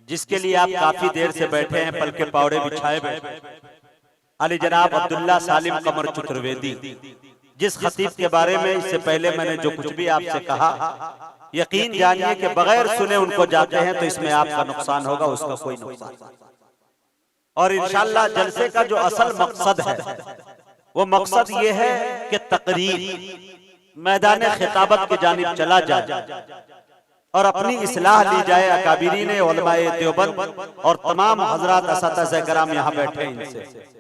जिसके लिए आप काफी देर से बैठे हैं, पल के पावड़े बिछाए बैठे, अली जनाब अब्दुल्ला सालिम कमर चतुर्वेदी, जिस खतीब के बारे में इससे पहले मैंने जो कुछ भी आपसे कहा, यकीन जानिए कि बगैर सुने उनको जाते हैं तो इसमें आपका नुकसान होगा, उसका कोई नुकसान। और इंशाअल्लाह जलसे का जो असल मकसद है वो मकसद ये है कि तकरीर मैदान खिताबत की जानिब चला जाए और अपनी इस्लाह ली जाए। अकाबिरीन उलमाए देवबंद और तमाम हजरात असातिज़ा किराम यहाँ बैठे इनसे।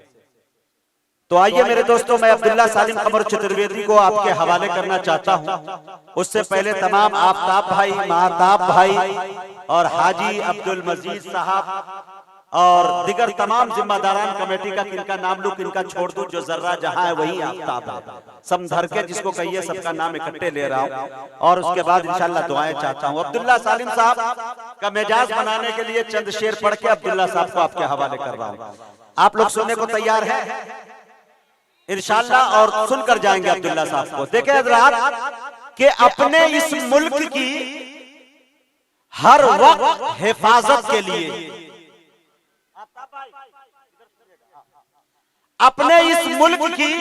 तो आइए मेरे दोस्तों, मैं अब्दुल्ला सालिम कमर चतुर्वेदी को आपके हवाले करना चाहता हूँ। उससे पहले तमाम आफ्ताब भाई, महताब भाई और हाजी अब्दुल मजीद साहब और दिगर तमाम जिम्मेदारान कमेटी का किनका नाम लूं किनका छोड़ दूं, जो जर्रा जहां है वही आफ्ताब है, समझर के जिसको कहिए सबका नाम इकट्ठे ले रहा हूं। और उसके बाद इंशाअल्लाह दुआएं चाहता हूं। अब्दुल्ला सालिम साहब का मिजाज बनाने के लिए चंद शेर पढ़ के अब्दुल्ला साहब को आपके हवाले कर रहा हूं। आप लोग सुनने को तैयार है इंशाअल्लाह और सुनकर जाएंगे अब्दुल्ला साहब को। देखें हज़रात कि अपने इस मुल्क की हर वक्त हिफाजत के लिए, अपने इस मुल्क की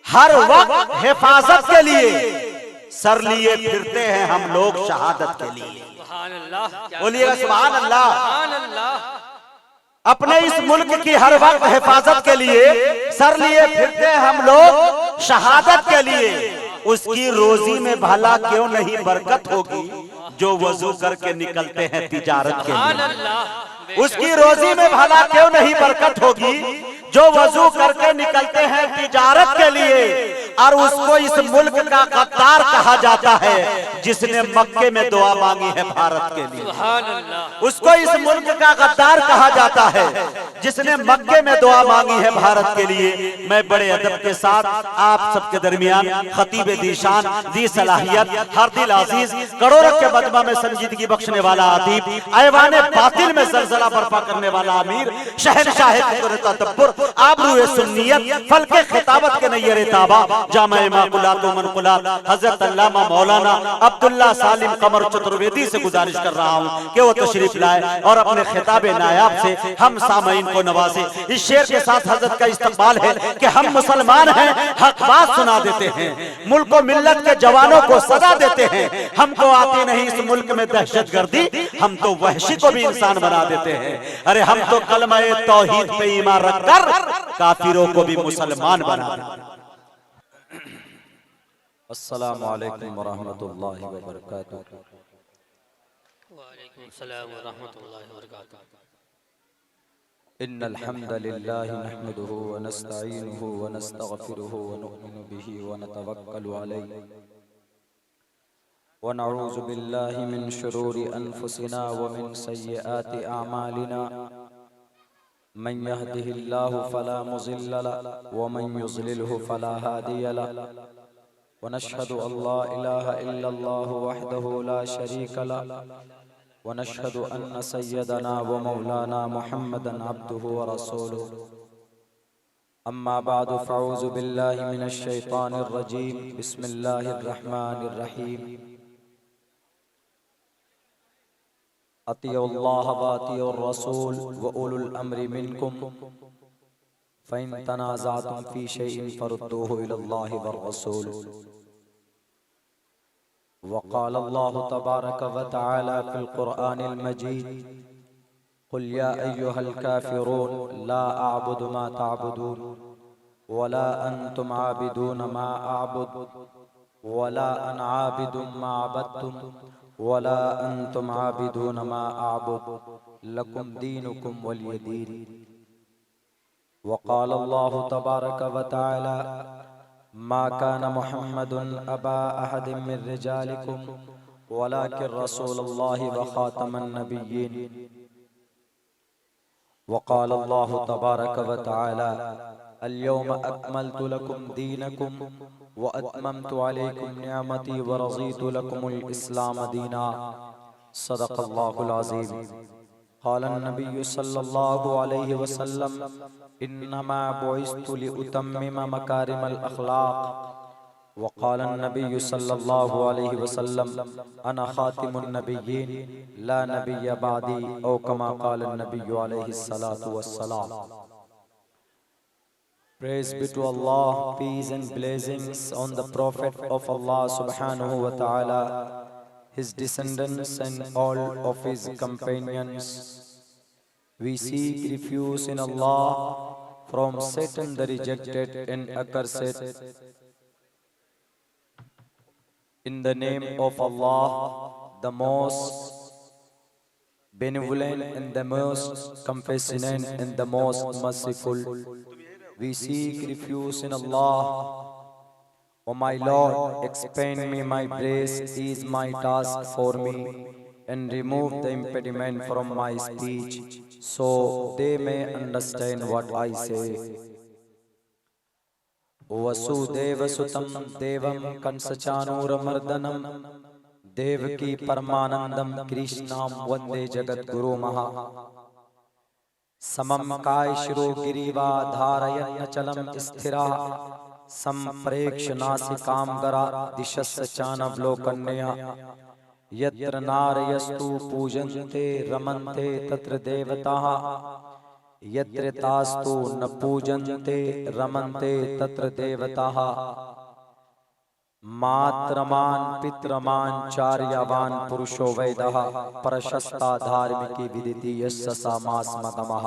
हर वक्त हिफाजत के लिए सर लिए फिरते हैं हम लोग शहादत के लिए। बोलिएगा सुभान अल्लाह। अपने इस मुल्क की हर वक्त हिफाजत के लिए सर लिए फिरते हैं हम लोग शहादत के लिए। उसकी रोजी में भला क्यों नहीं बरकत होगी जो वजू करके निकलते हैं तिजारत के लिए। उसकी रोजी में भला क्यों नहीं बरकत होगी जो वजू करके निकलते हैं तिजारत के लिए। और उसको इस मुल्क का गद्दार कहा जाता है जिसने मक्के में दुआ मांगी है भारत के लिए। उसको इस मुल्क का गद्दार कहा जाता है जिसने मक्के में दुआ मांगी है भारत के लिए। मैं बड़े अदब के साथ आप सबके दरमियान खतीब दीशान, दी सलाहियत, हर दिल अजीज, करोड़ों के मजमा में संजीदगी बख्शने वाला अदीब, ऐवाने बातिल में जलजला बर्पा करने वाला अमीर, शहनशाह तदब्बुर, आबरूए सुन्नियत, फलके खिताबत के नैयरे ताबा, जामा माकुलात व मनकुलात हजरत अल्लामा मौलाना अब्दुल्ला सालिम कमर चतुर्वेदी से गुजारिश कर रहा हूँ कि वो तशरीफ लाए और अपने खिताब नायाब से हम सामईन को नवाजे। इस शेर के साथ हजरत का इस्तकबाल है कि हम मुसलमान हैं, हक बात सुना देते हैं, मुल्क व मिल्लत के जवानों को सजा देते हैं। हमको आती नहीं इस मुल्क में दहशत गर्दी, हम तो वहशी को भी इंसान बना देते हैं। अरे हम तो कलमा तौहीद पे ईमान रखकर काफिरों को भी मुसलमान बना देते हैं। अस्सलामु अलैकुम व रहमतुल्लाहि व बरकातुहू। वालेकुम अस्सलाम व रहमतुल्लाहि व बरकातुहू। इन्नल हम्दलिल्लाहि नहमदुहु व नस्तईनुहु व नस्तगफिरुहु व नु'मिनु बिही व नतवक्कलु अलैहि व नऊज़ु बिल्लाहि मिन शुरूरि अनफुसिना व मिन सय्यिआति अअमालिना। मन यहदिहिल्लाहु फला मुज़िल्ल लहु व मन युज़लिलहु फला हादिय लहु व नशहदु अल्ला इलाहा इल्लल्लाहु वहदहु ला शरीका लहु व नशहदु अन्न सय्यदना व मौलाना मुहम्मदन अब्दुहु व रसूलुहु। अम्मा बअदु फ़अऊज़ु बिल्लाहि मिनश शैतानिर रजीम। बिस्मिल्लाहिर रहमानिर रहीम। अतिउल्लाह व अतिउर रसूल व उलुल अम्रि मिनकुम फ़इन तनाज़अतुम फ़ी शैइन फ़रुद्दूहु इलल्लाहि वर रसूल। वक़ाल अल्लाहु तबारक व तआला फ़िल क़ुरआनिल मजीद क़ुल या अय्युहल काफ़िरून ला अअबुदु मा तअबुदून वला अंतुम आबिदून मा अअबुदु वला अना आबिदुम मा अबदतुम वला अंतुम आबिदून मा अअबुदु लकुम दीनुकुम वलिय दीन। वक़ाल अल्लाहु तबारक व तआला मा कान मुहम्मदुन अबा अहदिम मिन रिजालिकुम वलाकिन रसूलुल्लाहि व खातमन नबिय्यीन। वक़ाल अल्लाहु तबारक व तआला अल-यौम अकमलतु लकुम दीनकुम व अतममतु अलैकुम निअमती व रज़ीतु लकुमुल इस्लाम दीना। सदक़ल्लाहुल अज़ीम। क़ाल नबी सल्लल्लाहु अलैहि वसल्लम इन्नमा बुइस्तु लिउतम्मिम मकारिमल अख़लाक़ वक़ाल नबी सल्लल्लाहु अलैहि वसल्लम अना खातिमुन नबिय्यीन ला नबिय्य बादी औ कमा क़ाल नबी अलैहि सलातु वस्सलाम। Praise be to Allah, peace and blessings on the Prophet of Allah subhanahu wa ta'ala, his descendants and all of his companions. We seek refuge in Allah from Satan the rejected and accursed. In the name of Allah, the most benevolent and the most compassionate and the most merciful. We seek refuge in Allah. O my Lord, expand me my grace is my task for me, and remove the impediment from my speech, so they may understand what I say. Vasudev सुतं देवं कंसचानूरमर्दनं देवकी परमानंदम कृष्णं वंदे जगद्गुरु महा समं काय शिरो गिरीवा धारयन्नचलं स्थिरा संप्रेक्ष्य नासिकां गरा दिशस्य चानवलोकन्या यत्र नारयस्तु पूजन्ते रमन्ते तत्र देवताः यत्र तास्तु न पूजन्ते रमन्ते तत्र देवताः मात्रमान पित्रमान चार्यवान पुरुषो वैदः प्रशस्ता धार्मिकी विदिति यस्य समास्मगमः।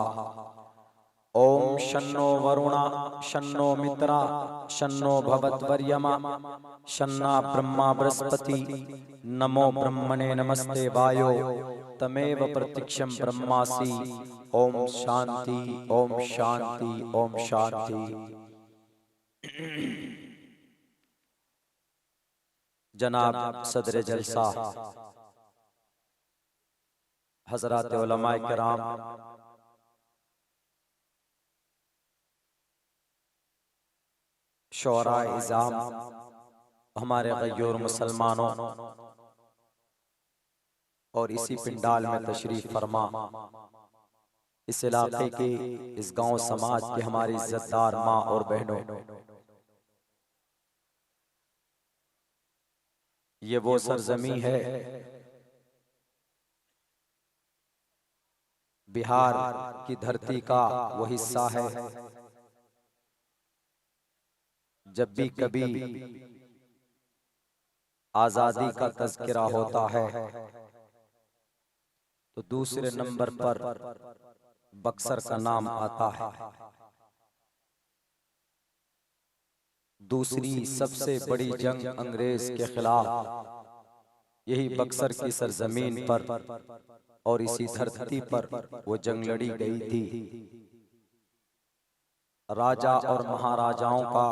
ओम शन्नो वरुणा शन्नो मित्रा शन्नो भवद्वर्यमा शन्ना ब्रह्मा बृहस्पति नमो ब्रह्मणे नमस्ते वायो तमेव प्रत्यक्षं ब्रह्मासि। ओम शांति ओम शांति ओम शांति। जनाब सदर जलसा हजरात उलमाए किराम, शोराए इज़ाम, हमारे गय्यूर मुसलमानों और इसी पिंडाल में तशरीफ फरमा इस इलाके के इस गांव समाज के हमारी इज्जतदार माँ और बहनों, ये वो सरजमी है बिहार की धरती का वो हिस्सा है। जब भी कभी आजादी का तज़किरा होता है तो दूसरे नंबर पर बक्सर का नाम आता है। दूसरी सबसे बड़ी जंग अंग्रेज के खिलाफ यही बक्सर की सरजमीन पर और इसी धरती पर वो जंग लड़ी गई थी। राजा और महाराजाओं का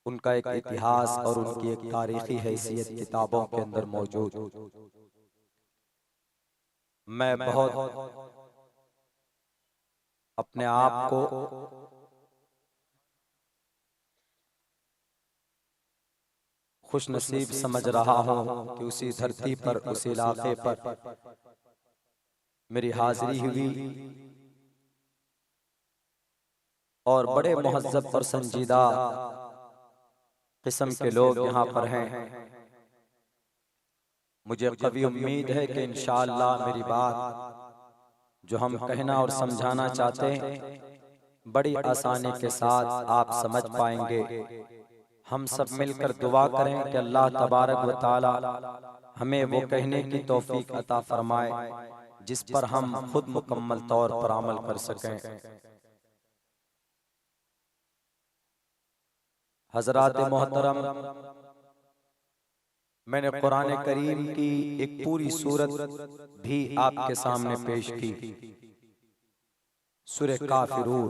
उनका एक इतिहास और उनकी एक तारीखी हैसियत किताबों के अंदर मौजूद। मैं बहुत अपने आप को खुश नसीब समझ रहा हूं कि उसी धरती पर उस इलाके पर मेरी हाजिरी हुई और बड़े मुहज्जब और संजीदा किस्म के लोग यहाँ पर हैं। मुझे कभी उम्मीद है कि इंशाअल्लाह मेरी बात जो हम कहना और समझाना चाहते हैं बड़ी आसानी के साथ आप समझ पाएंगे। हम सब मिलकर दुआ करें कि अल्लाह तबारक व तआला हमें वो कहने की तौफीक अता फरमाए जिस पर हम खुद मुकम्मल तौर पर अमल कर सकें। हजरात मोहतरम, मैंने कुरान करीम की एक पूरी सूरत भी आपके सामने पेश की, सूरह काफिरून।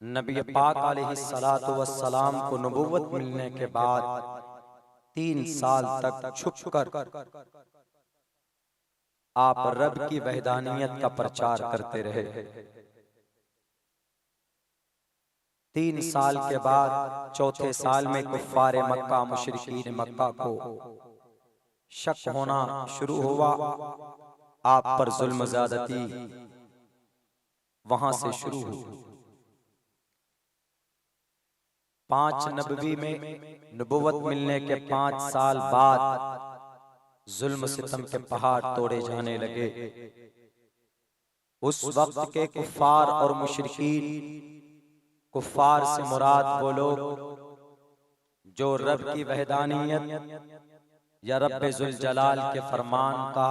नबी पाक अलैहिस्सलातु वस्सलाम को नबुव्वत मिलने के बाद 3 साल तक छुपकर आप रब की वहदानियत का प्रचार करते रहे। 3 साल के बाद चौथे साल में कुफ्फारे मक्का मुशरिकीन मक्का को शक होना शुरू हुआ। आप पर जुल्म ज़्यादती वहां से शुरू हुई। 5 नबवी में नबुवत मिलने के 5 साल बाद जुल्म सितम के पहाड़ तोड़े जाने लगे। उस वक्त के कुफ्फार और मुशरिकीन, कुफ्फार से मुराद वो लोग जो रब की वहदानियत या रब्बे जुल जलाल के फरमान का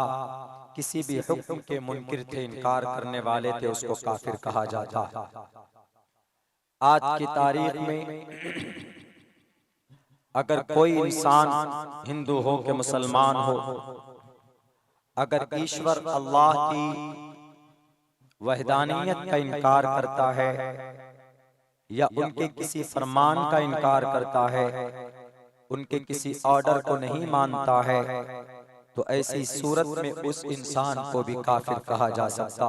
किसी भी हुक्म के मुनकिर थे, इनकार करने वाले थे, उसको काफिर कहा जाता। आज की तारीख में अगर कोई इंसान हिंदू हो के मुसलमान हो, अगर ईश्वर अल्लाह की वहदानियत का इनकार करता है या उनके किसी फरमान का इनकार करता है, उनके किसी ऑर्डर को नहीं मानता है, तो ऐसी सूरत में उस इंसान को भी काफिर कहा जा सकता।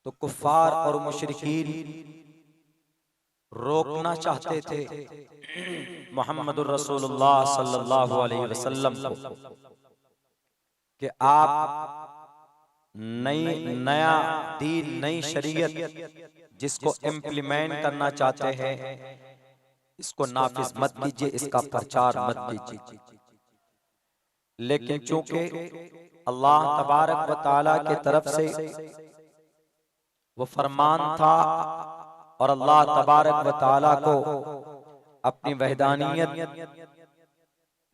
तो कुफ्फार और मुशरिकीन रोकना चाहते थे मुहम्मदुर रसूलुल्लाह सल्लल्लाहु अलैहि वसल्लम को कि आप नया दीन, नई शरीयत जिसको इम्प्लीमेंट करना चाहते हैं, इसको नाफिज मत कीजिए, इसका प्रचार मत कीजिए। लेकिन चूंकि अल्लाह तबारक व तआला की तरफ से वो फरमान था और अल्लाह तबारक व तआला को अपनी वहदानियत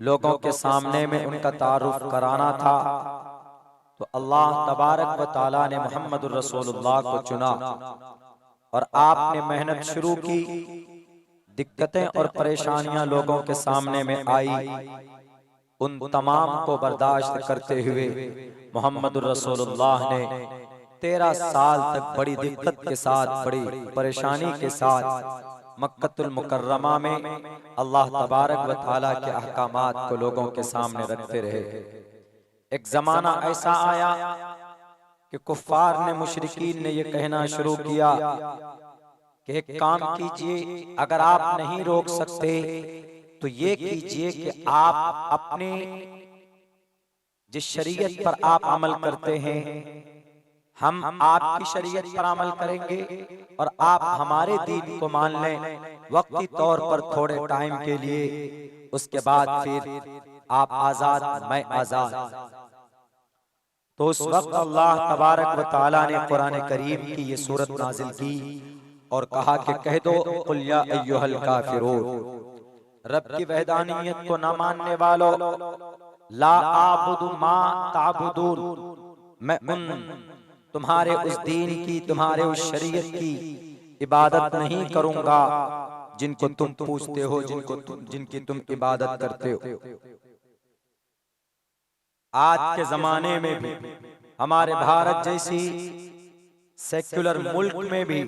लोगों के सामने में उनका तारुफ कराना था, तो अल्लाह तबारक व तआला ने मुहम्मदुर रसूलुल्लाह को चुना और आपने मेहनत शुरू की। दिक्कतें और परेशानियां लोगों के सामने में आई, उन तमाम को बर्दाश्त करते हुए मुहम्मदुर रसूलुल्लाह ने 13 साल तक बड़ी दिक्कत के साथ, बड़ी परेशानी के साथ मक्कतुल मुकर्रमा में अल्लाह तबारक व तआला के अहकामात को लोगों के सामने रखते रहे। एक जमाना ऐसा आया कि कुफ्फार ने, मुशरिकीन ने ये कहना शुरू किया कि एक काम कीजिए, अगर आप नहीं रोक सकते तो ये कीजिए कि आप अपने जिस शरीयत पर आप अमल करते हैं, हम आपकी शरीयत पर अमल करेंगे और आप हमारे दीन को मान लें वक्ती तौर पर थोड़े टाइम के लिए, उसके बाद फिर आप आजाद, मैं आजाद। तो उस वक्त अल्लाह तबारक व तआला ने कुरान करीम की ये सूरत नाजिल की और कहा कि कह दो, कुल या अय्युहल काफिरून, रब की वहदानियत को न मानने वालों, ला आबुदु मा ताबुदून, मैं उन तुम्हारे उस दीन की, तुम्हारे उस शरीयत की इबादत नहीं करूंगा जिनको तुम पूछते हो, जिनकी तुम इबादत करते हो। आज के जमाने में भी हमारे भारत जैसी सेक्युलर मुल्क में भी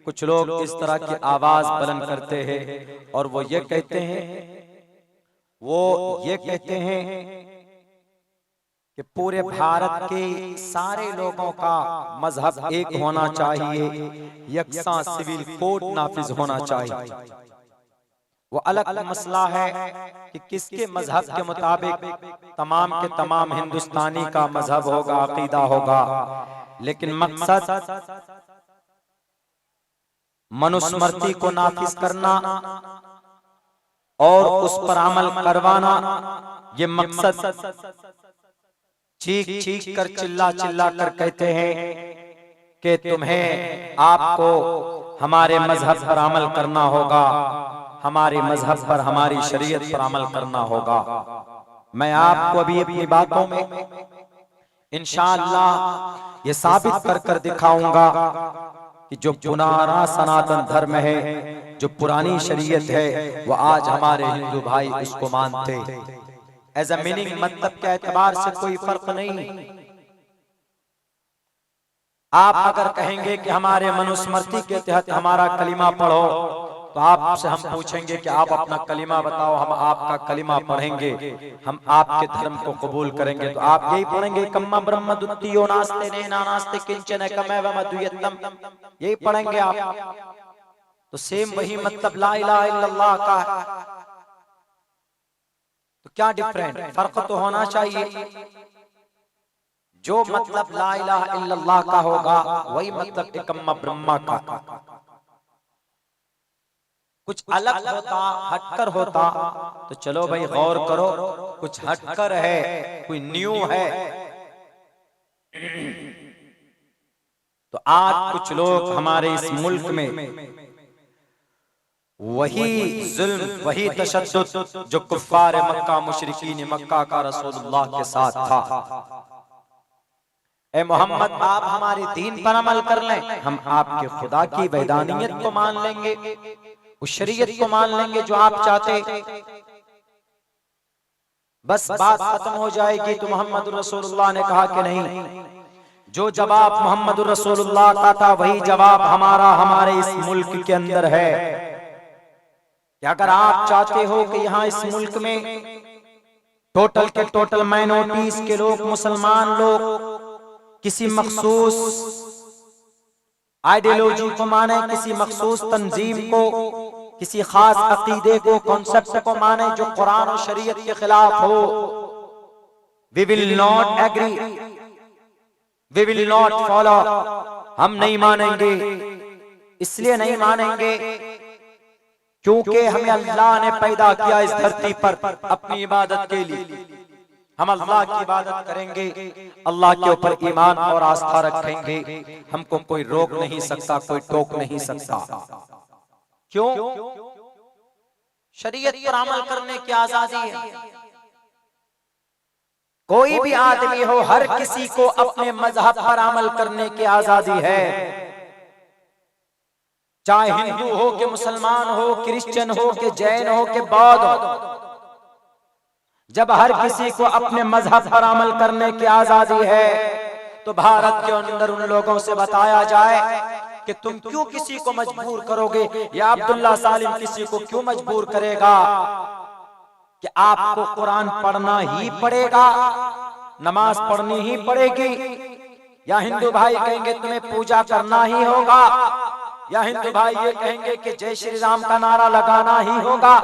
कुछ लोग इस तरह की आवाज बुलंद करते हैं और वो ये कहते हैं कि पूरे भारत के सारे लोगों का मजहब एक होना चाहिए, यकसा सिविल कोड नाफिज होना चाहिए। वो अलग अलग मसला है कि किसके मजहब के मुताबिक तमाम के तमाम हिंदुस्तानी का मजहब होगा, अकीदा होगा, लेकिन मकसद मनुस्मृति को नाफिज करना और उस पर अमल करवाना, ये मकसद चीख चीख कर, चिल्ला चिल्ला कर कहते हैं कि तुम्हें, आपको हमारे मजहब पर अमल करना होगा, हमारे मजहब पर, हमारी शरीयत पर अमल करना होगा। मैं आपको अभी अपनी बातों में इंशाअल्लाह ये साबित कर कर दिखाऊंगा कि जो पुराना सनातन धर्म है, जो पुरानी शरीयत है, वो आज हमारे हिंदू भाई उसको मानते। एज अ मीनिंग, मतलब के एतबार से कोई फर्क नहीं। आप अगर कहेंगे कि हमारे मनुस्मृति के तहत हमारा कलिमा पढ़ो, तो आपसे हम पूछेंगे कि आप अपना कलिमा बताओ, हम आपका कलिमा पढ़ेंगे, हम आपके धर्म को कबूल करेंगे। तो आप यही पढ़ेंगे, कम्मा ब्रह्म द्वितीयो नास्ते नेना नास्ते किंचन कमेव मद्वितीयम, यही पढ़ेंगे आप। तो सेम वही मतलब ला इलाहा इल्लल्लाह का है। तो क्या डिफरेंट, फर्क तो होना चाहिए। जो मतलब ला इलाहा इल्लल्लाह का होगा वही मतलब एकम्मा ब्रह्मा का। कुछ अलग होता, हटकर होता तो चलो भाई गौर करो, कुछ हटकर है, कोई न्यू है। तो आज कुछ लोग हमारे इस मुल्क में वही जुल्म, वही तशद्दुद जो कुफ्फार मक्का, मुशरिकीन मक्का का रसूलुल्लाह के साथ था। ए मोहम्मद, आप हमारे दीन पर अमल कर लें, हम आपके खुदा की वहदानियत को मान लेंगे, उस शरीयत को मान लेंगे जो आप चाहते, बस बात खत्म हो जाएगी। तो मोहम्मद रसूलुल्लाह ने कहा कि नहीं, जो जवाब मोहम्मद रसूलुल्लाह का था वही जवाब हमारा हमारे इस मुल्क के अंदर है कि अगर आप चाहते हो कि यहाँ इस मुल्क में टोटल के टोटल माइनॉरिटीज के लोग, मुसलमान लोग किसी मखसूस आइडियोलॉजी को माने, किसी मखसूस तंजीम को, किसी खास अकीदे को, कॉन्सेप्ट को माने जो कुरान और शरीयत के खिलाफ हो, we will not agree, we will not follow, हम नहीं मानेंगे। इसलिए नहीं मानेंगे क्योंकि हमें अल्लाह ने पैदा किया इस धरती पर अपनी इबादत के लिए। हम अल्लाह की इबादत करेंगे, अल्लाह के ऊपर ईमान और आस्था रखेंगे, हमको कोई रोक नहीं सकता, कोई टोक नहीं सकता। क्यों? शरीयत पर अमल करने की आजादी है। कोई भी आदमी हो, हर किसी को अपने मजहब पर अमल करने की आजादी है, चाहे हिंदू हो कि मुसलमान हो, क्रिश्चियन हो कि जैन हो कि बौद्ध हो। जब हर किसी को अपने मजहब पर अमल करने की आजादी है तो भारत के अंदर उन लोगों से बताया जाए कि तुम क्यों किसी को मजबूर करोगे, या अब्दुल्ला सालिम किसी को क्यों मजबूर करेगा कि आपको कुरान पढ़ना ही पड़ेगा, नमाज पढ़नी ही पड़ेगी, या हिंदू भाई कहेंगे तुम्हें पूजा करना ही होगा, या हिंदू भाई ये कहेंगे कि जय श्री राम का नारा लगाना ही होगा।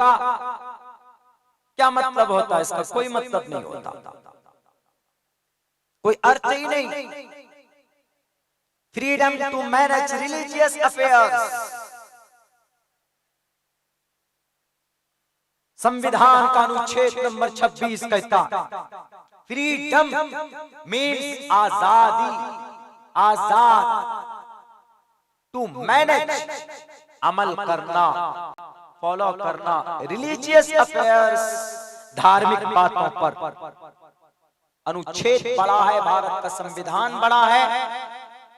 क्या मतलब होता है इसका? कोई मतलब नहीं होता, कोई अर्थ ही नहीं। Freedom to manage religious affairs, संविधान का अनुच्छेद नंबर 26 कहता फ्रीडम मीन्स आजादी, आजाद टू मैनेज, अमल करना, फॉलो करना, रिलीजियस अफेयर्स, धार्मिक बातों पर। अनुच्छेद बड़ा है, भारत का संविधान बड़ा है,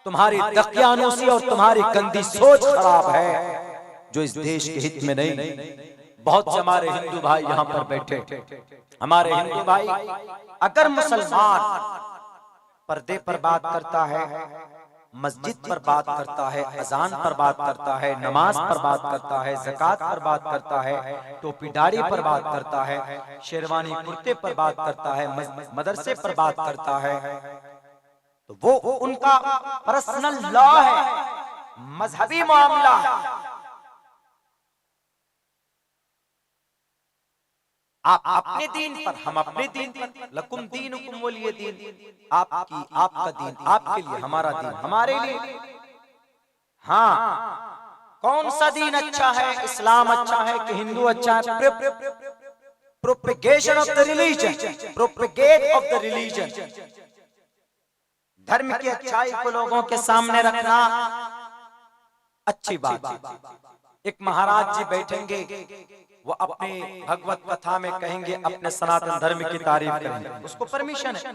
तुम्हारी दकियानूसी और तुम्हारी गंदी सोच खराब है जो इस देश के हित में नहीं। बहुत से हमारे हिंदू भाई यहाँ पर बैठे, हमारे हिंदू भाई अगर मुसलमान पर्दे पर बात करता है, मस्जिद पर बात करता है, अजान पर बात करता है, नमाज पर बात करता है, ज़कात पर बात करता है, टोपी दाढ़ी पर बात करता है, शेरवानी कुर्ते पर बात करता है, मदरसे पर बात करता है, तो वो उनका पर्सनल लॉ है, मजहबी मामला है। आप अपने दीन पर, हम अपने दीन पर, लकुम दीनुकुम वलिय दीन, आपकी आपका दीन आपके लिए, हमारा दीन हमारे लिए। हाँ, कौन सा दीन अच्छा है? इस्लाम अच्छा है कि हिंदू अच्छा है? Propagation of the religion, propagate of the religion, धर्म की अच्छाई को लोगों के सामने रखना अच्छी बात है। एक महाराज जी बैठेंगे, वो अपने भगवत कथा में कहेंगे, अपने सनातन धर्म की तारीफ करेंगे, उसको परमिशन है।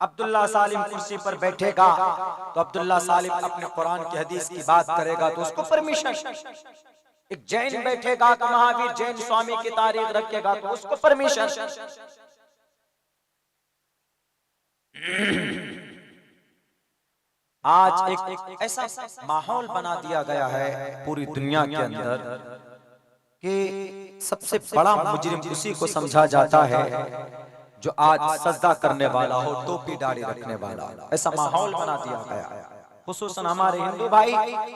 अब्दुल्ला सालिम कुर्सी पर बैठेगा तो अब्दुल्ला सालिम अपने कुरान की हदीस की बात करेगा तो उसको परमिशन। एक जैन बैठेगा तो महावीर जैन स्वामी की तारीफ रखेगा तो उसको परमिशन। आज एक ऐसा माहौल बना दिया गया है पूरी दुनिया के अंदर कि सबसे बड़ा मुजरिम उसी को समझा जाता है जो आज सजदा करने वाला हो, टोपी दाढ़ी रखने वाला। ऐसा माहौल बना दिया गया, खुसूसन हमारे हिंदू भाई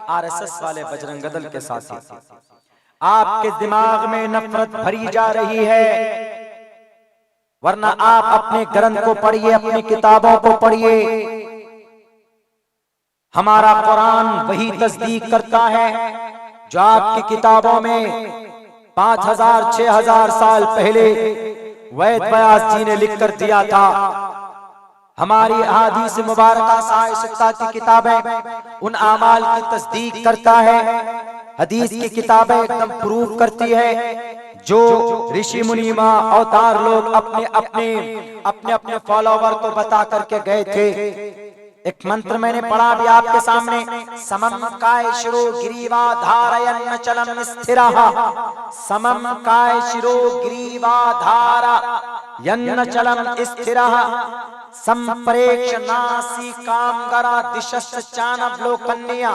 आरएसएस वाले बजरंग दल के साथ। आपके दिमाग में नफरत भरी जा रही है, वरना आप अपने ग्रंथ को पढ़िए, अपनी किताबों को पढ़िए। हमारा कुरान वही तस्दीक करता है जो आपकी किताबों में 5000 6000 साल पहले वेद व्यास जी ने लिखकर दिया था। हमारी अहादीस मुबारका साए सित्ता की किताबें उन आमाल की तस्दीक करता है। हदीस की किताबें एकदम प्रूव करती है। जो ऋषि मुनिमा अवतार लोग अपने अपने फॉलोवर को बता करके गए थे। एक मंत्र मैंने पढ़ा भी आपके सामने, समम काय शिरो ग्रीवा धारयन् चलम स्थिरः, समम काय शिरो ग्रीवा धारयन् चलम स्थिरः, संप्रेक्ष नासी कामगरा दिशश्च चानवलोकन्या।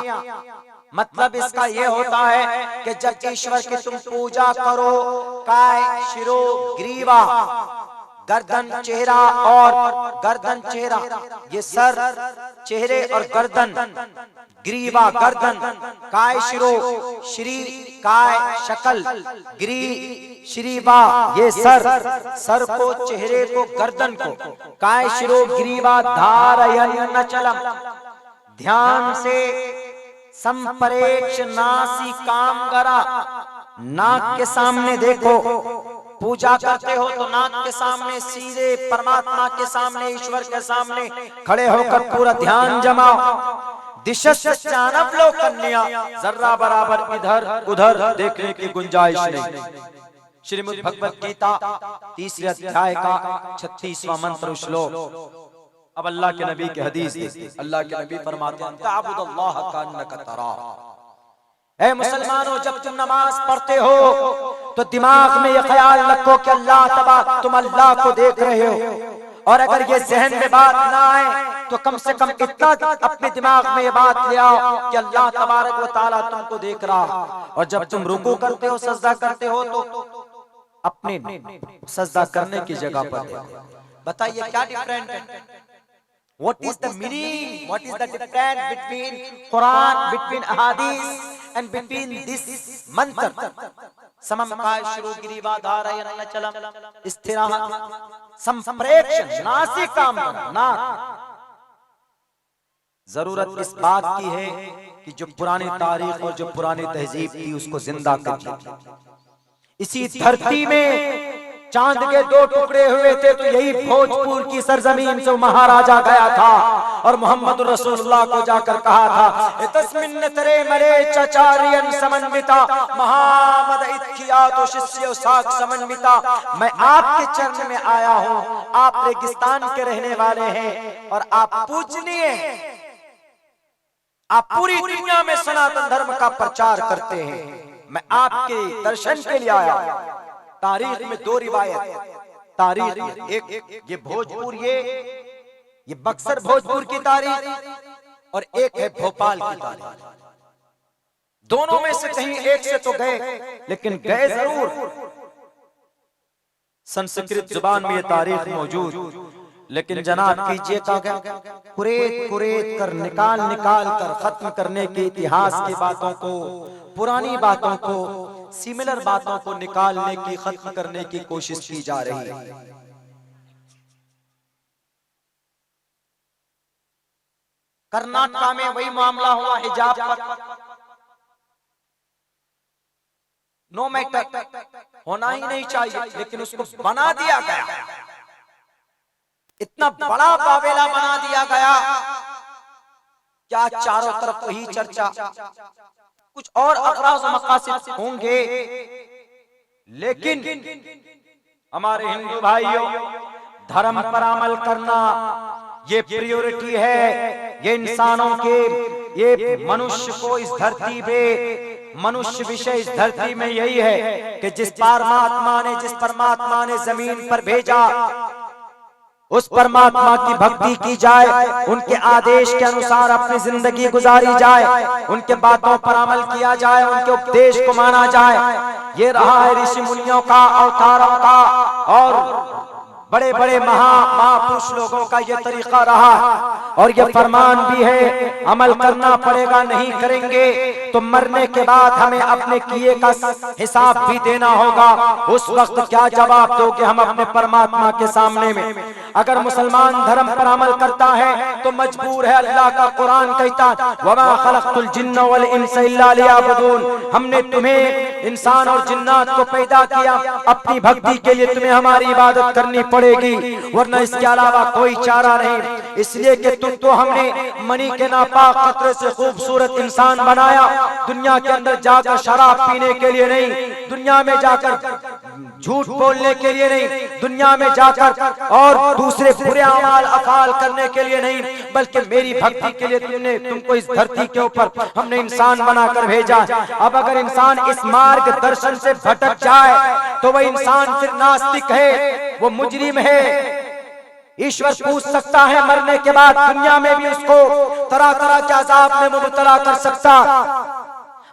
मतलब इसका ये होता है कि जब ईश्वर की तुम पूजा करो, काय शिरो ग्रीवा गर्दन चेहरा और गर्दन चेहरा, ये सर चेहरे और गर्दन, ग्रीवा गर्दन, काय शिरो श्री काय शकल, ग्री श्रीवा ये सर को चेहरे को गर्दन को, काय शिरो ग्रीवा धारयन् चलम, ध्यान से संप्रेक्ष नासी कामगरा, नाक के सामने देखो। पूजा करते हो तो नाक के सामने सीधे परमात्मा के सामने ईश्वर के सामने खड़े होकर पूरा ध्यान जमाओ। दिशश्च चानवलोकन्या, जर्रा बराबर इधर उधर देखने की गुंजाइश नहीं। श्रीमद् भगवत गीता 3 अध्याय का 36वां मंत्र श्लोक। अब अल्लाह के नबी की हदीस, अल्लाह के नबी फरमाते हैं तअबुदुल्लाह कअन्नका तराह। ऐ मुसलमानों, जब तुम नमाज पढ़ते हो तो दिमाग में ये ख्याल रखो कि अल्लाह तबारक, तुम अल्लाह को देख रहे हो। और अगर ये जहन में बात ना आए तो कम से कम इतना अपने दिमाग में ये बात ले आओ कि अल्लाह तबारक व तआला तुमको देख रहा। और जब तुम रुकू करते हो, सजदा करते हो, तो अपने सजदा करने की जगह पर देखो। बताइए क्या डिफरेंट है? What is the meaning? What is the difference between Quran, between Hadith and between this mantra? समम काय शिरो ग्रीवा धारयन् चलम स्थिरः, संप्रेक्ष नासी कामगरा, नाक। जरूरत इस बात की है कि जो पुरानी तारीख और जो पुरानी तहजीब थी उसको जिंदा कर। इसी धरती में चांद के 2 टुकड़े हुए थे तो यही भोजपुर की सरजमीन से महाराजा गया था और मोहम्मद रसूलुल्लाह को जाकर कहा था तस्मिन तरे मरे चचारियन समन्विता महामद इत्खिया तो शिष्य साख समन्विता। मैं आपके चरण में आया हूँ, आप रेगिस्तान के रहने वाले हैं और आप पूजनीय हैं, आप पूरी दुनिया में सनातन धर्म का प्रचार करते हैं। मैं आपके दर्शन के लिए आया। तारीख में 2 रिवायत, तारीख एक ये भोजपुर, ये बक्सर भोजपुर की तारीख और एक है भोपाल की तारीख। दोनों में से कहीं एक से तो गए, लेकिन गए जरूर। संस्कृत जुबान में ये तारीख मौजूद, लेकिन जनाब कीजिए का कुरेद कर निकाल कर खत्म करने के इतिहास की बातों को, पुरानी बातों को, सिमिलर बातों को निकालने की, खत्म करने की कोशिश की जा रही है। कर्नाटक में वही मामला हुआ हिजाब पर। नो मैटर, होना ही नहीं चाहिए, लेकिन उसको बना दिया गया। इतना बड़ा बावेला बना दिया गया, क्या चारों तरफ वही चर्चा। कुछ और अगराज़ मकासिद होंगे, लेकिन हमारे हिंदू भाइयों, धर्म पर अमल करना ये प्रायोरिटी है। ये इंसानों के, ये मनुष्य को इस धरती पे, मनुष्य विषय इस धरती में यही है कि जिस परमात्मा ने जमीन पर भेजा, उस परमात्मा की भक्ति की जाए, उनके आदेश के अनुसार अपनी जिंदगी गुजारी जाए, उनके बातों पर अमल किया जाए, उनके उपदेश को माना जाए। ये रहा है ऋषि मुनियों का, अवतारों का और बड़े बड़े महापुरुष लोगों का ये तरीका रहा और ये फरमान भी है, अमल करना पड़ेगा, नहीं करेंगे तो मरने के बाद हमें अपने किए का हिसाब भी देना होगा। उस वक्त क्या जवाब दोगे हम अपने परमात्मा के सामने में? अगर मुसलमान धर्म पर अमल करता है तो मजबूर है, अल्लाह का कुरान कहता वमा खलक़तुल जिन्न वल इंसा इल्ला लियअबुदून, हमने तुम्हें इंसान और जिन्नात को पैदा किया अपनी भक्ति के लिए, तुम्हें हमारी इबादत करनी पड़ेगी, वरना इसके अलावा कोई चारा नहीं। इसलिए कि तुम तो हमने मनी के नापाक कतरे से खूबसूरत इंसान बनाया, दुनिया के अंदर जाकर शराब पीने के लिए नहीं, दुनिया में जाकर झूठ बोलने के लिए नहीं, दुनिया में जाकर और दूसरे बुरे अमाल अफाल करने के लिए नहीं, बल्कि मेरी भक्ति के लिए तुमको इस धरती के ऊपर हमने इंसान बनाकर भेजा। अब अगर इंसान इस मार्ग दर्शन से भटक जाए तो वह इंसान फिर नास्तिक है, वो मुजरिम है। ईश्वर पूछ सकता है मरने के बाद, दुनिया में भी उसको तरह तरह के अज़ाब में मुब्तला कर सकता।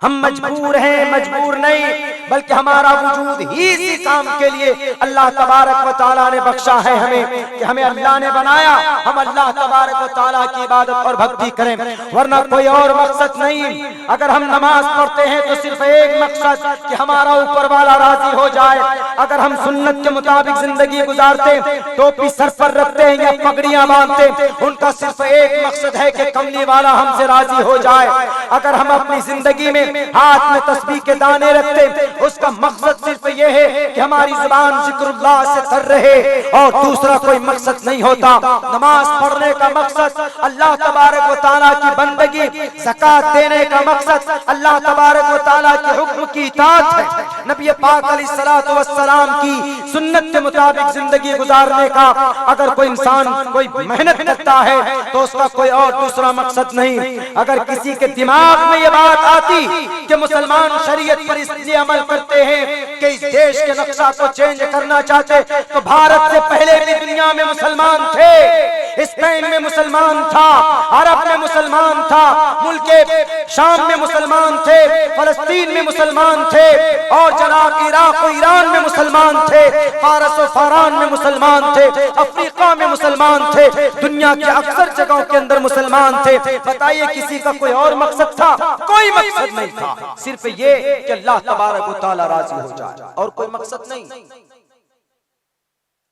हम मजबूर हैं, मजबूर नहीं, बल्कि हमारा वजूद ही इसी काम के लिए अल्लाह तबारक व तआला ने बख्शा है हमें, कि हमें अल्लाह ने बनाया, हम अल्लाह तबारक व तआला की इबादत और भक्ति करें, वरना कोई और मकसद नहीं। अगर हम नमाज पढ़ते हैं तो सिर्फ एक मकसद कि हमारा ऊपर वाला राजी हो जाए। अगर हम सुन्नत के मुताबिक जिंदगी गुजारते, टोपी सर पर रखते हैं या पगड़ियां बांधते, उनका सिर्फ एक मकसद है कि कमली वाला हमसे राजी हो जाए। अगर हम अपनी जिंदगी में हाथ में तस्बीह के दाने रखते, उसका मकसद सिर्फ ये है कि हमारी जुबान जिक्रुल्लाह से तर रहे और दूसरा कोई मकसद नहीं होता। नमाज पढ़ने का मकसद अल्लाह तबारक व तआला की बंदगी, ज़कात देने का मकसद अल्लाह तबारक व तआला के हुक्म की इताअत है, नबी पाक अलैहिस्सलातु वस्सलाम की सुन्नत के मुताबिक जिंदगी गुजारने का। अगर कोई इंसान कोई मेहनत करता है तो उसका कोई और दूसरा मकसद नहीं। अगर किसी के दिमाग में ये बात आती कि मुसलमान शरीयत पर इसलिए अमल करते हैं कि इस देश के नक्शा को चेंज करना चाहते, तो भारत से पहले भी दुनिया में मुसलमान थे, स्पेन में मुसलमान था, अरब में मुसलमान था, मुल्क शाम में मुसलमान थे, फलस्तीन में मुसलमान थे, और जनाब इराक और ईरान में मुसलमान थे, फारस और फारान में मुसलमान थे, अफ्रीका में मुसलमान थे, दुनिया की अक्सर जगहों के अंदर मुसलमान थे। बताइए किसी का कोई और मकसद था? कोई मकसद नहीं था, सिर्फ ये कि अल्लाह तबारक व तआला राजी हो जाए, और कोई मकसद नहीं।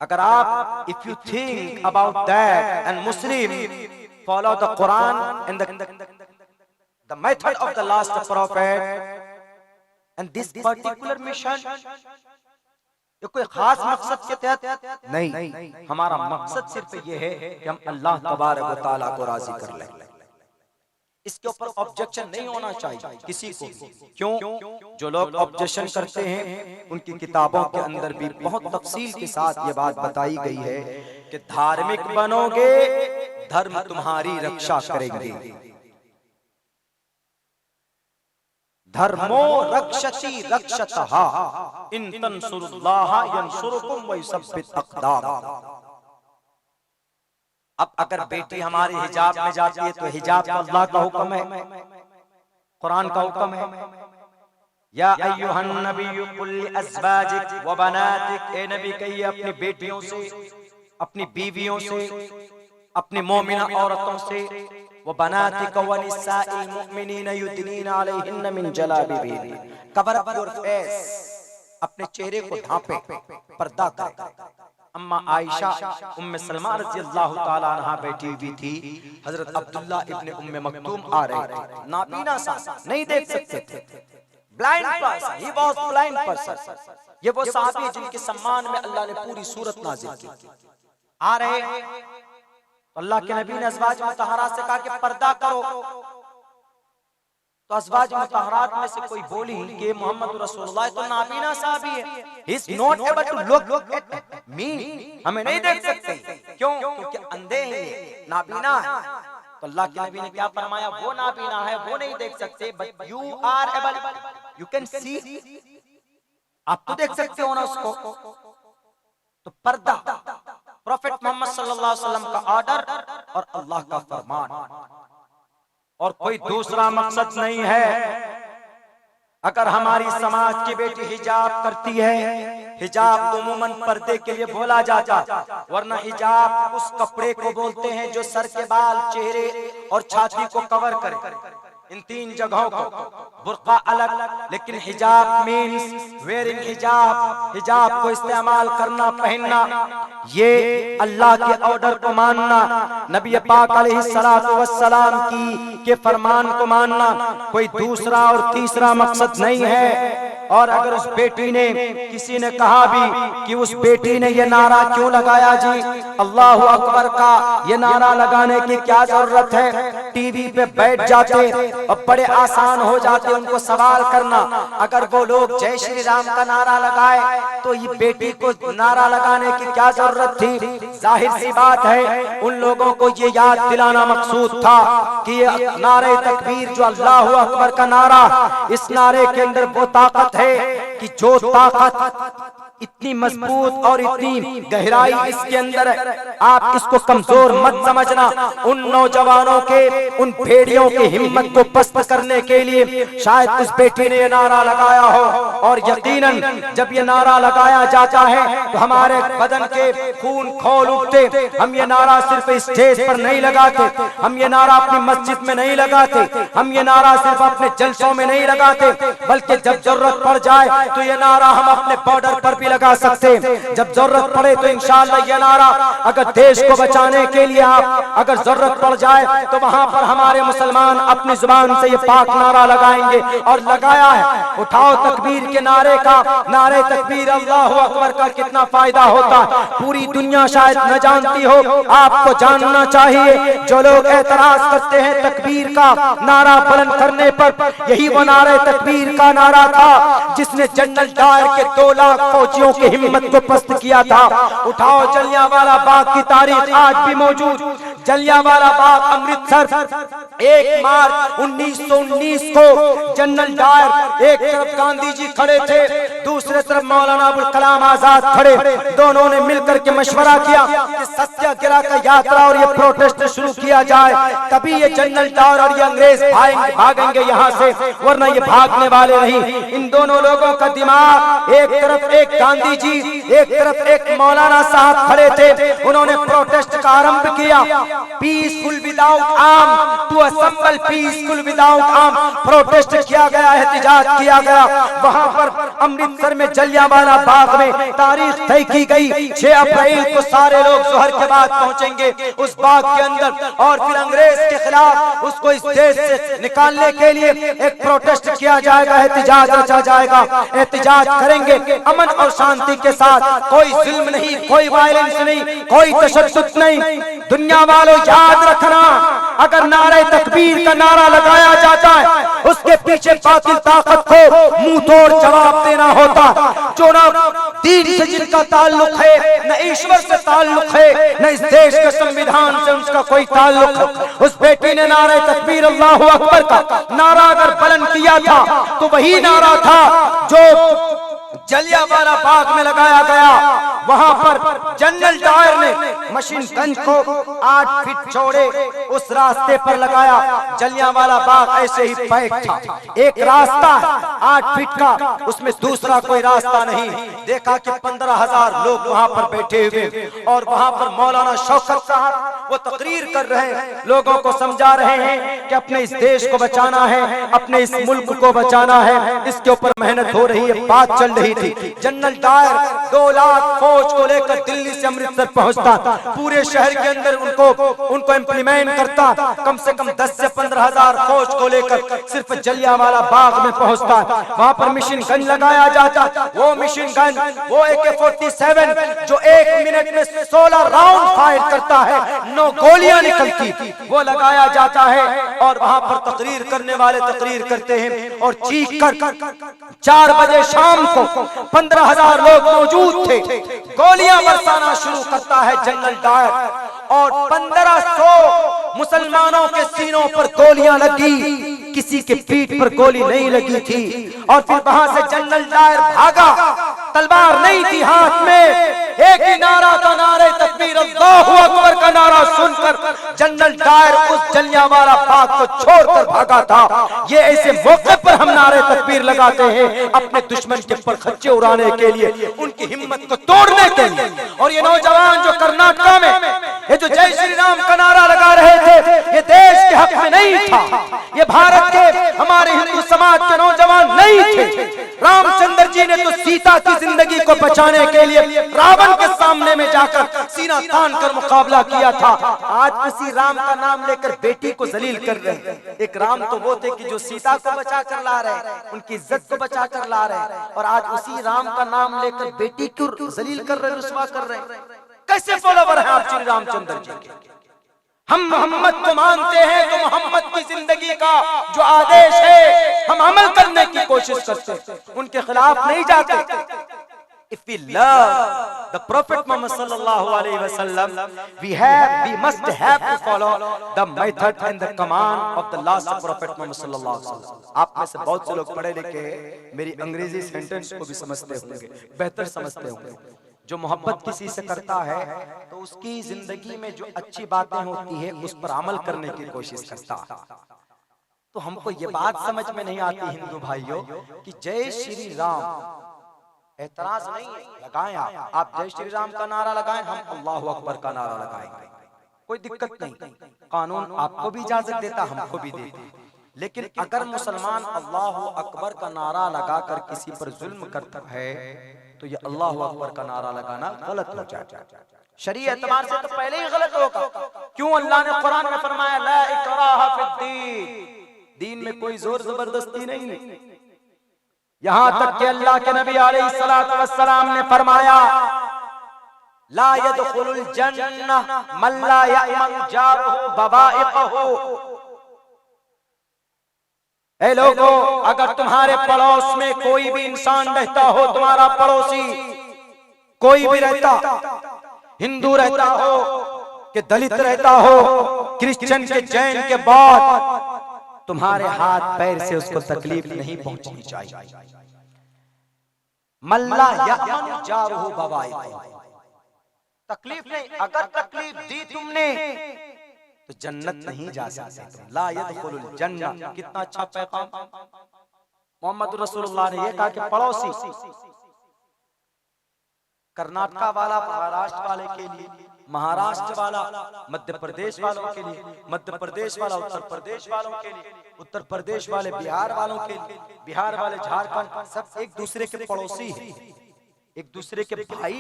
अगर आप if you think about that and Muslim follow the Quran and the method of the last prophet and this particular mission, ये कोई खास मकसद के तहत नहीं, हमारा मकसद सिर्फ ये है कि हम अल्लाह तबारक व तआला को राजी कर लें। इसके ऊपर ऑब्जेक्शन नहीं होना चाहिए किसी को। क्यों? जो लोग ऑब्जेक्शन करते हैं उनकी किताबों के अंदर भी बहुत तफसील के साथ ये बात बताई गई है कि धार्मिक बनोगे, धर्म तुम्हारी रक्षा करेंगे। धर्मो रक्षति रक्षतः इन तंसुरुल्लाह यंसुरुकुम व युसब्बित अक़दाम। अब अगर बेटी हमारी हिजाब में जाती है तो हिजाब तो अल्लाह का हुक्म है, कुरान का हुक्म है। या अय्युहन नबिय्यु कुल लिअज़वाजिक व बनातिक, ए नबी कहिए अपनी बेटियों से, अपनी बीवियों से, अपनी मोमिना औरतों से, व बनातिक व निसाइल मुमिनीना युदनीना अलैहिन्ना मिन जलाबिबिहिन, कवर अप योर फेस, अपने चेहरे को ढांपे, पर्दा करें। अम्मा आयशा उम्मे सलमा रज़ी अल्लाह ताला अन्हा बैठी हुई थी, हजरत अब्दुल्ला इब्ने उम्मे मक्तूम आ रहे थे, नाबीना सा नहीं देख सकते थे, blind person, he was blind person. ये वो सहाबी है जिनके सम्मान में अल्लाह ने पूरी सूरत नाज़िल की। आ रहे तो अल्लाह के नबी ने अज़वाज मुतहहरात से कहा कि पर्दा करो, तो अज़वाज मुतहहरात में से कोई बोली कि मोहम्मद रसूलुल्लाह तो नाबीना साहबी है, he is not able to look at me, हमें नहीं देख सकते। क्यों? क्योंकि अंधे हैं, नाबीना है। तो अल्लाह के नबी ने क्या फरमाया? वो नाबीना है, वो नहीं देख सकते, but you are able, you can see, आप तो देख सकते हो ना उसको। तो पर्दा प्रोफेट मोहम्मद सल्लल्लाहु अलैहि वसल्लम का ऑर्डर और अल्लाह का फरमान, और कोई दूसरा मकसद नहीं है। अगर हमारी समाज की बेटी हिजाब करती है, हिजाब उमूमन पर्दे के लिए बोला जाता, वरना हिजाब उस कपड़े को बोलते हैं जो सर के बाल, चेहरे और छाती को कवर करे। इन तीन जगहों को बुर्का अलग, लेकिन हिजाब मीन्स वेयरिंग हिजाब, हिजाब को इस्तेमाल करना, पहनना, ये अल्लाह के ऑर्डर को मानना, नबी पाक अलैहिस्सलातु वस्सलाम के फरमान को मानना, कोई दूसरा और तीसरा मकसद नहीं है। और अगर उस बेटी ने, किसी ने कहा भी कि उस बेटी ने ये नारा क्यों लगाया जी, अल्लाहु अकबर का ये नारा लगाने की क्या जरूरत है, टीवी पे बैठ जाते और बड़े आसान हो जाते उनको सवाल करना। अगर वो लोग जय श्री राम का नारा लगाए तो ये बेटी को नारा लगाने की क्या जरूरत थी। जाहिर सी बात है उन लोगों को ये याद दिलाना मकसूद था कि ये नारे तकबीर जो अल्लाहु अकबर का नारा, इस नारे के अंदर वो ताकत है कि जो ताकत इतनी मजबूत और इतनी गहराई इसके अंदर है, आप इसको कमजोर मत समझना। उन नौजवानों के, उन भेड़ियों की हिम्मत को पस्त करने के लिए शायद उस बेटी ने ये नारा लगाया हो। और यकीनन जब ये नारा लगाया जाता है तो हमारे बदन के खून खौल उठते। हम ये नारा सिर्फ स्टेज पर नहीं लगाते, हम ये नारा अपनी मस्जिद में नहीं लगाते, हम ये नारा सिर्फ अपने जलसों में नहीं लगाते, बल्कि जब जरूरत पड़ जाए तो ये नारा हम अपने बॉर्डर पर भी लगा सकते। जब जरूरत पड़े तो इंशाअल्लाह ये नारा अगर देश को बचाने के लिए आप अगर जरूरत पड़ जाए तो वहां पर हमारे मुसलमान अपनी जुबान से ये पाक नारा लगाएंगे। और लगाया है। उठाओ तकबीर के नारे का, नारे तकबीर अल्लाहु अकबर का कितना फायदा होता है पूरी दुनिया शायद न जानती हो, आपको जानना चाहिए। जो लोग एतराज करते हैं तकबीर का नारा बुलंद करने पर, यही वो नारे तकबीर का नारा था जिसने जनरल डायर के 2 लाख फौजियों की हिम्मत को पस्त किया था। उठाओ जलियांवाला बाग की तारीख आज भी मौजूद। जलियांवाला बाग अमृतसर 1 मार्च 1919 को जनरल डायर, एक तरफ गांधी जी खड़े थे, दूसरे तरफ मौलाना अबुल कलाम आजाद खड़े। दोनों ने मिलकर के मशवरा किया कि सत्याग्रह का यात्रा और ये प्रोटेस्ट शुरू किया जाए, तभी ये जनरल डायर और ये अंग्रेज भागेंगे यहाँ से, वरना ये भागने वाले नहीं। इन दोनों लोगों का दिमाग, एक तरफ एक गांधी जी, एक तरफ एक मौलाना साहब खड़े थे। उन्होंने प्रोटेस्ट का आरंभ किया। Peaceful without arm to assemble peaceful without arm protest किया गया, एहतिजाज किया गया। वहां पर अमृतसर में जलियांवाला बाग में तारीख तय की गई 6 अप्रैल को सारे लोग जोहर के बाद पहुंचेंगे उस बाग के अंदर, और फिर अंग्रेज के खिलाफ उसको इस देश से निकालने के लिए एक प्रोटेस्ट किया जाएगा, एहतिजाज रचा जाएगा। एहतिजाज करेंगे अमन और शांति के साथ, कोई जुल्म नहीं, कोई वायलेंस नहीं, कोई तशद्दुद नहीं। दुनिया वालों याद रखना, अगर नारे तकबीर का नारा लगाया जाता है उसके पीछे बातिल ताकत को मुंह तोड़ जवाब देना होता। जो ना दीन से जिनका ताल्लुक है, न ईश्वर से ताल्लुक है, न इस देश के संविधान से उसका कोई ताल्लुक है। उस बेटी ने नारे तकबीर अल्लाहु अकबर का नारा अगर बुलंद किया था तो वही नारा था जो जलियांवाला बाग में लगाया गया। वहां पर जनरल डायर ने मशीन गन को 8 फीट चौड़े उस रास्ते पर लगाया। जलियांवाला बाग ऐसे ही पैक था, एक रास्ता 8 फीट का, उसमें दूसरा कोई रास्ता नहीं। देखा कि 15,000 लोग वहां पर बैठे हुए, और वहां पर मौलाना शौकत साहब वो तकरीर कर रहे हैं, लोगों को समझा रहे हैं कि अपने इस देश को बचाना है, अपने इस मुल्क को बचाना है, इसके ऊपर मेहनत हो रही है, बात चल रही थी। जनरल डायर 2 लाख फौज को लेकर दिल्ली से अमृतसर पहुंचता, पूरे शहर के अंदर उनको इम्प्लीमेंट करता, कम से कम 10 से 15,000 फौज को लेकर सिर्फ जलियांवाला बाग में पहुंचता। वहां पर मशीन गन लगाया जाता, वो मशीन गन, वो AK-47 जो 1 मिनट में 16 राउंड फायर करता है, 9 गोलियां निकलती, वो लगाया जाता है। और वहां पर तकरीर करने वाले तकरीर करते हैं और चीख कर 4 बजे शाम को 15,000 लोग मौजूद थे, गोलियां बरसाना शुरू करता है जनरल डायर, और 1500 मुसलमानों के सीनों पर गोलियां लगी, किसी के पीठ पर गोली नहीं लगी थी। और फिर वहां से जनरल डायर भागा, तलवार नहीं थी हाथ में, एक ही नारा था, नारे तकबीर अल्लाहु अकबर का नारा सुनकर जनरल डायर उस जलियांवाला बाग को छोड़कर भागा था। ये ऐसे मौके पर हम नारे तकबीर लगाते हैं अपने दुश्मन के ऊपर खच्चे उड़ाने के लिए, उनकी हिम्मत को तोड़ने के लिए। और ये नौजवान जो कर्नाटक में ये जो जय श्री राम का नारा लगा रहे थे, ये देश के हक में नहीं था, ये भारत के हमारे हिंदू समाज के नौजवान नहीं थे। रामचंद्र जी ने तो सीता की जिंदगी को बचाने के लिए रावण के सामने में जाकर सीना तान कर मुकाबला किया था। आज उसी राम का नाम लेकर बेटी को जलील कर रहे हैं। एक राम तो वो थे कि जो सीता को बचा कर ला रहे, उनकी इज्जत को बचा कर ला रहे, और आज उसी राम का नाम लेकर बेटी को जलील कर रहे, रुस्वा कर रहे। कैसे फॉलोवर हैं आप श्री रामचंद्र जी के? हम मोहम्मद को मानते हैं तो मोहम्मद की जिंदगी का जो आदेश है हम अमल करने की कोशिश करते हैं, उनके खिलाफ नहीं जाते। If we love the Prophet Muhammad sallallahu alaihi wasallam, we must have to follow the method and the command of the last Prophet Muhammad sallallahu alaihi wasallam. आप में से बहुत से लोग पढ़े लिखे हैं, मेरी अंग्रेजी सेंटेंस को भी समझते होंगे, बेहतर समझते होंगे। जो मोहब्बत किसी से करता है तो उसकी जिंदगी में जो अच्छी बातें होती है उस पर अमल करने की कोशिश करता है। तो हमको ये बात समझ में नहीं आती हिंदू भाइयों कि जय श्री राम, एतराज नहीं है, लगाएं आप जय श्री राम का नारा लगाएं, हम अल्लाहु अकबर का नारा लगाएंगे, कोई दिक्कत नहीं। कानून आपको भी इजाजत देता, हमको भी देता। लेकिन अगर मुसलमान अल्लाहु अकबर का नारा लगाकर किसी पर जुल्म करता है तो ये अल्लाहु अकबर का नारा लगाना गलत हो जाता है। शरीयत एतबार से तो पहले ही गलत होगा। क्यों? अल्लाह ने कुरान में फरमाया ला इकराहा फिद्दीन, दीन में कोई जोर जबरदस्ती नहीं है। यहां तक कि अल्लाह के नबी अलैहिस्सलातु वस्सलाम ने फरमाया ला यदखुलुल जन्नह मन ला यअमन जारुहु बवाइक़हु। ऐ लोगों, अगर तुम्हारे पड़ोस में कोई भी इंसान रहता हो, तुम्हारा पड़ोसी कोई भी रहता, हिंदू रहता हो कि दलित रहता हो, क्रिश्चियन के जैन के बाद, तुम्हारे हाथ पैर से उसको तकलीफ नहीं पहुंचनी चाहिए। मल्ला यअमन जारुहु बवाइक़हु, तकलीफ नहीं, अगर तकलीफ दी तुमने तो जन्नत नहीं जा सकते तुम। ला यदखुलुल जन्नह, कितना अच्छा पैगाम मोहम्मद रसूलुल्लाह ने ये कहा कि पड़ोसी कर्नाटका वाला महाराष्ट्र वाले के लिए, महाराष्ट्र वाला मध्य प्रदेश वालों के लिए, मध्य प्रदेश वाला उत्तर प्रदेश वालों के लिए, उत्तर प्रदेश वाले बिहार वालों के लिए, बिहार वाले झारखंड, सब एक दूसरे के पड़ोसी हैं, एक दूसरे के भाई।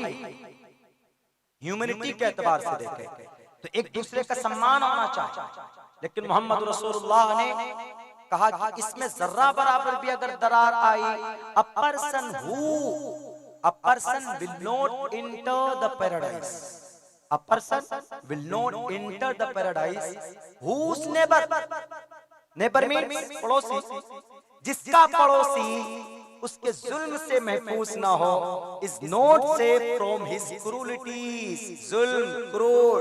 ह्यूमैनिटी के एतबार से देखें तो एक दूसरे का सम्मान होना चाहिए। लेकिन मोहम्मद रसूलुल्लाह ने कहा कि इसमें जर्रा बराबर भी अगर दरार आई, a person will not enter the paradise, a person will not enter the paradise whose neighbour means पड़ोसी, जिसका पड़ोसी उसके जुल्म से महफूज ना हो, is not safe from his cruelties. जुल्म, क्रूर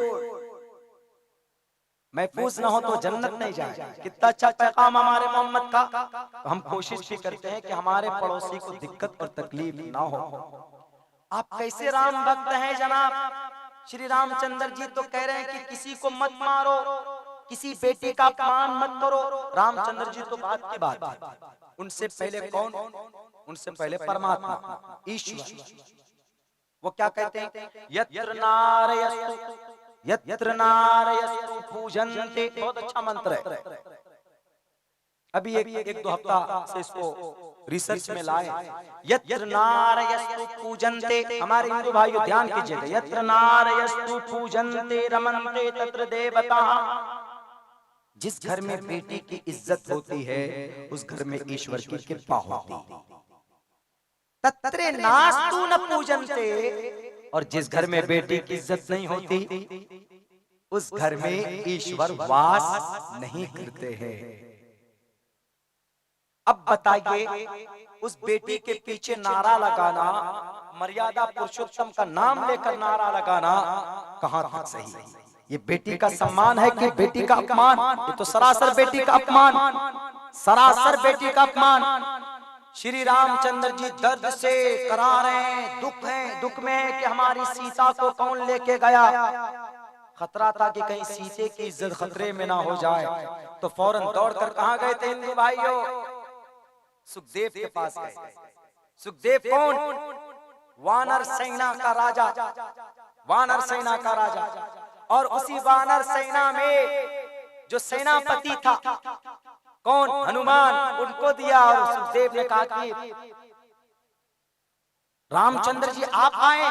महफूज ना हो तो जन्नत नहीं जाए। कितना अच्छा पैगाम हमारे मोहम्मद का। तो हम कोशिश भी करते हैं कि हमारे पड़ोसी को दिक्कत और तकलीफ ना हो। आप कैसे राम भक्त हैं जनाब? श्री रामचंद्र जी तो कह रहे हैं कि किसी को मत मारो, किसी बेटे का अपमान मत करो। रामचंद्र जी तो बात की बात है, उनसे पहले कौन? उनसे पहले परमात्मा ईश्वर। वो क्या कहते हैं? यत्र नारयस्तु पूजन्ते। बहुत अच्छा मंत्र है। अभी एक दो हफ्ता से इसको रिसर्च में लाए। यत्र नारयस्तु पूजन्ते, हमारे हिंदू भाइयों ध्यान कीजिएगा, यत्र नारयस्तु पूजन्ते रमन्ते तत्र देवता। जिस घर में बेटी की इज्जत होती है उस घर में ईश्वर की कृपा होती है। तत्रे नास्तु न पूजन्ते, और जिस घर में बेटी की इज्जत नहीं होती उस घर में ईश्वर वास नहीं करते हैं। अब बताइए, उस बेटी के पीछे नारा लगाना, मर्यादा पुरुषोत्तम का नाम लेकर नारा लगाना कहां तक सही है? ये बेटी का सम्मान है कि बेटी का अपमान? ये तो सरासर बेटी का अपमान, सरासर बेटी का अपमान। श्री रामचंद्र जी दर्द से करा रहे हैं, दुख में है कि हमारी सीता को कौन लेके गया। खतरा था कि कहीं सीते की इज्जत खतरे में ना हो जाए, तो फौरन दौड़कर कहां गए थे हिंदू भाइयों? सुखदेव के पास गए। सुखदेव कौन? वानर सेना का राजा, वानर सेना का राजा। और उसी वानर सेना में जो सेनापति था कौन? हनुमान, उनको दिया। और सुखदेव ने कहा कि रामचंद्र जी आप आए,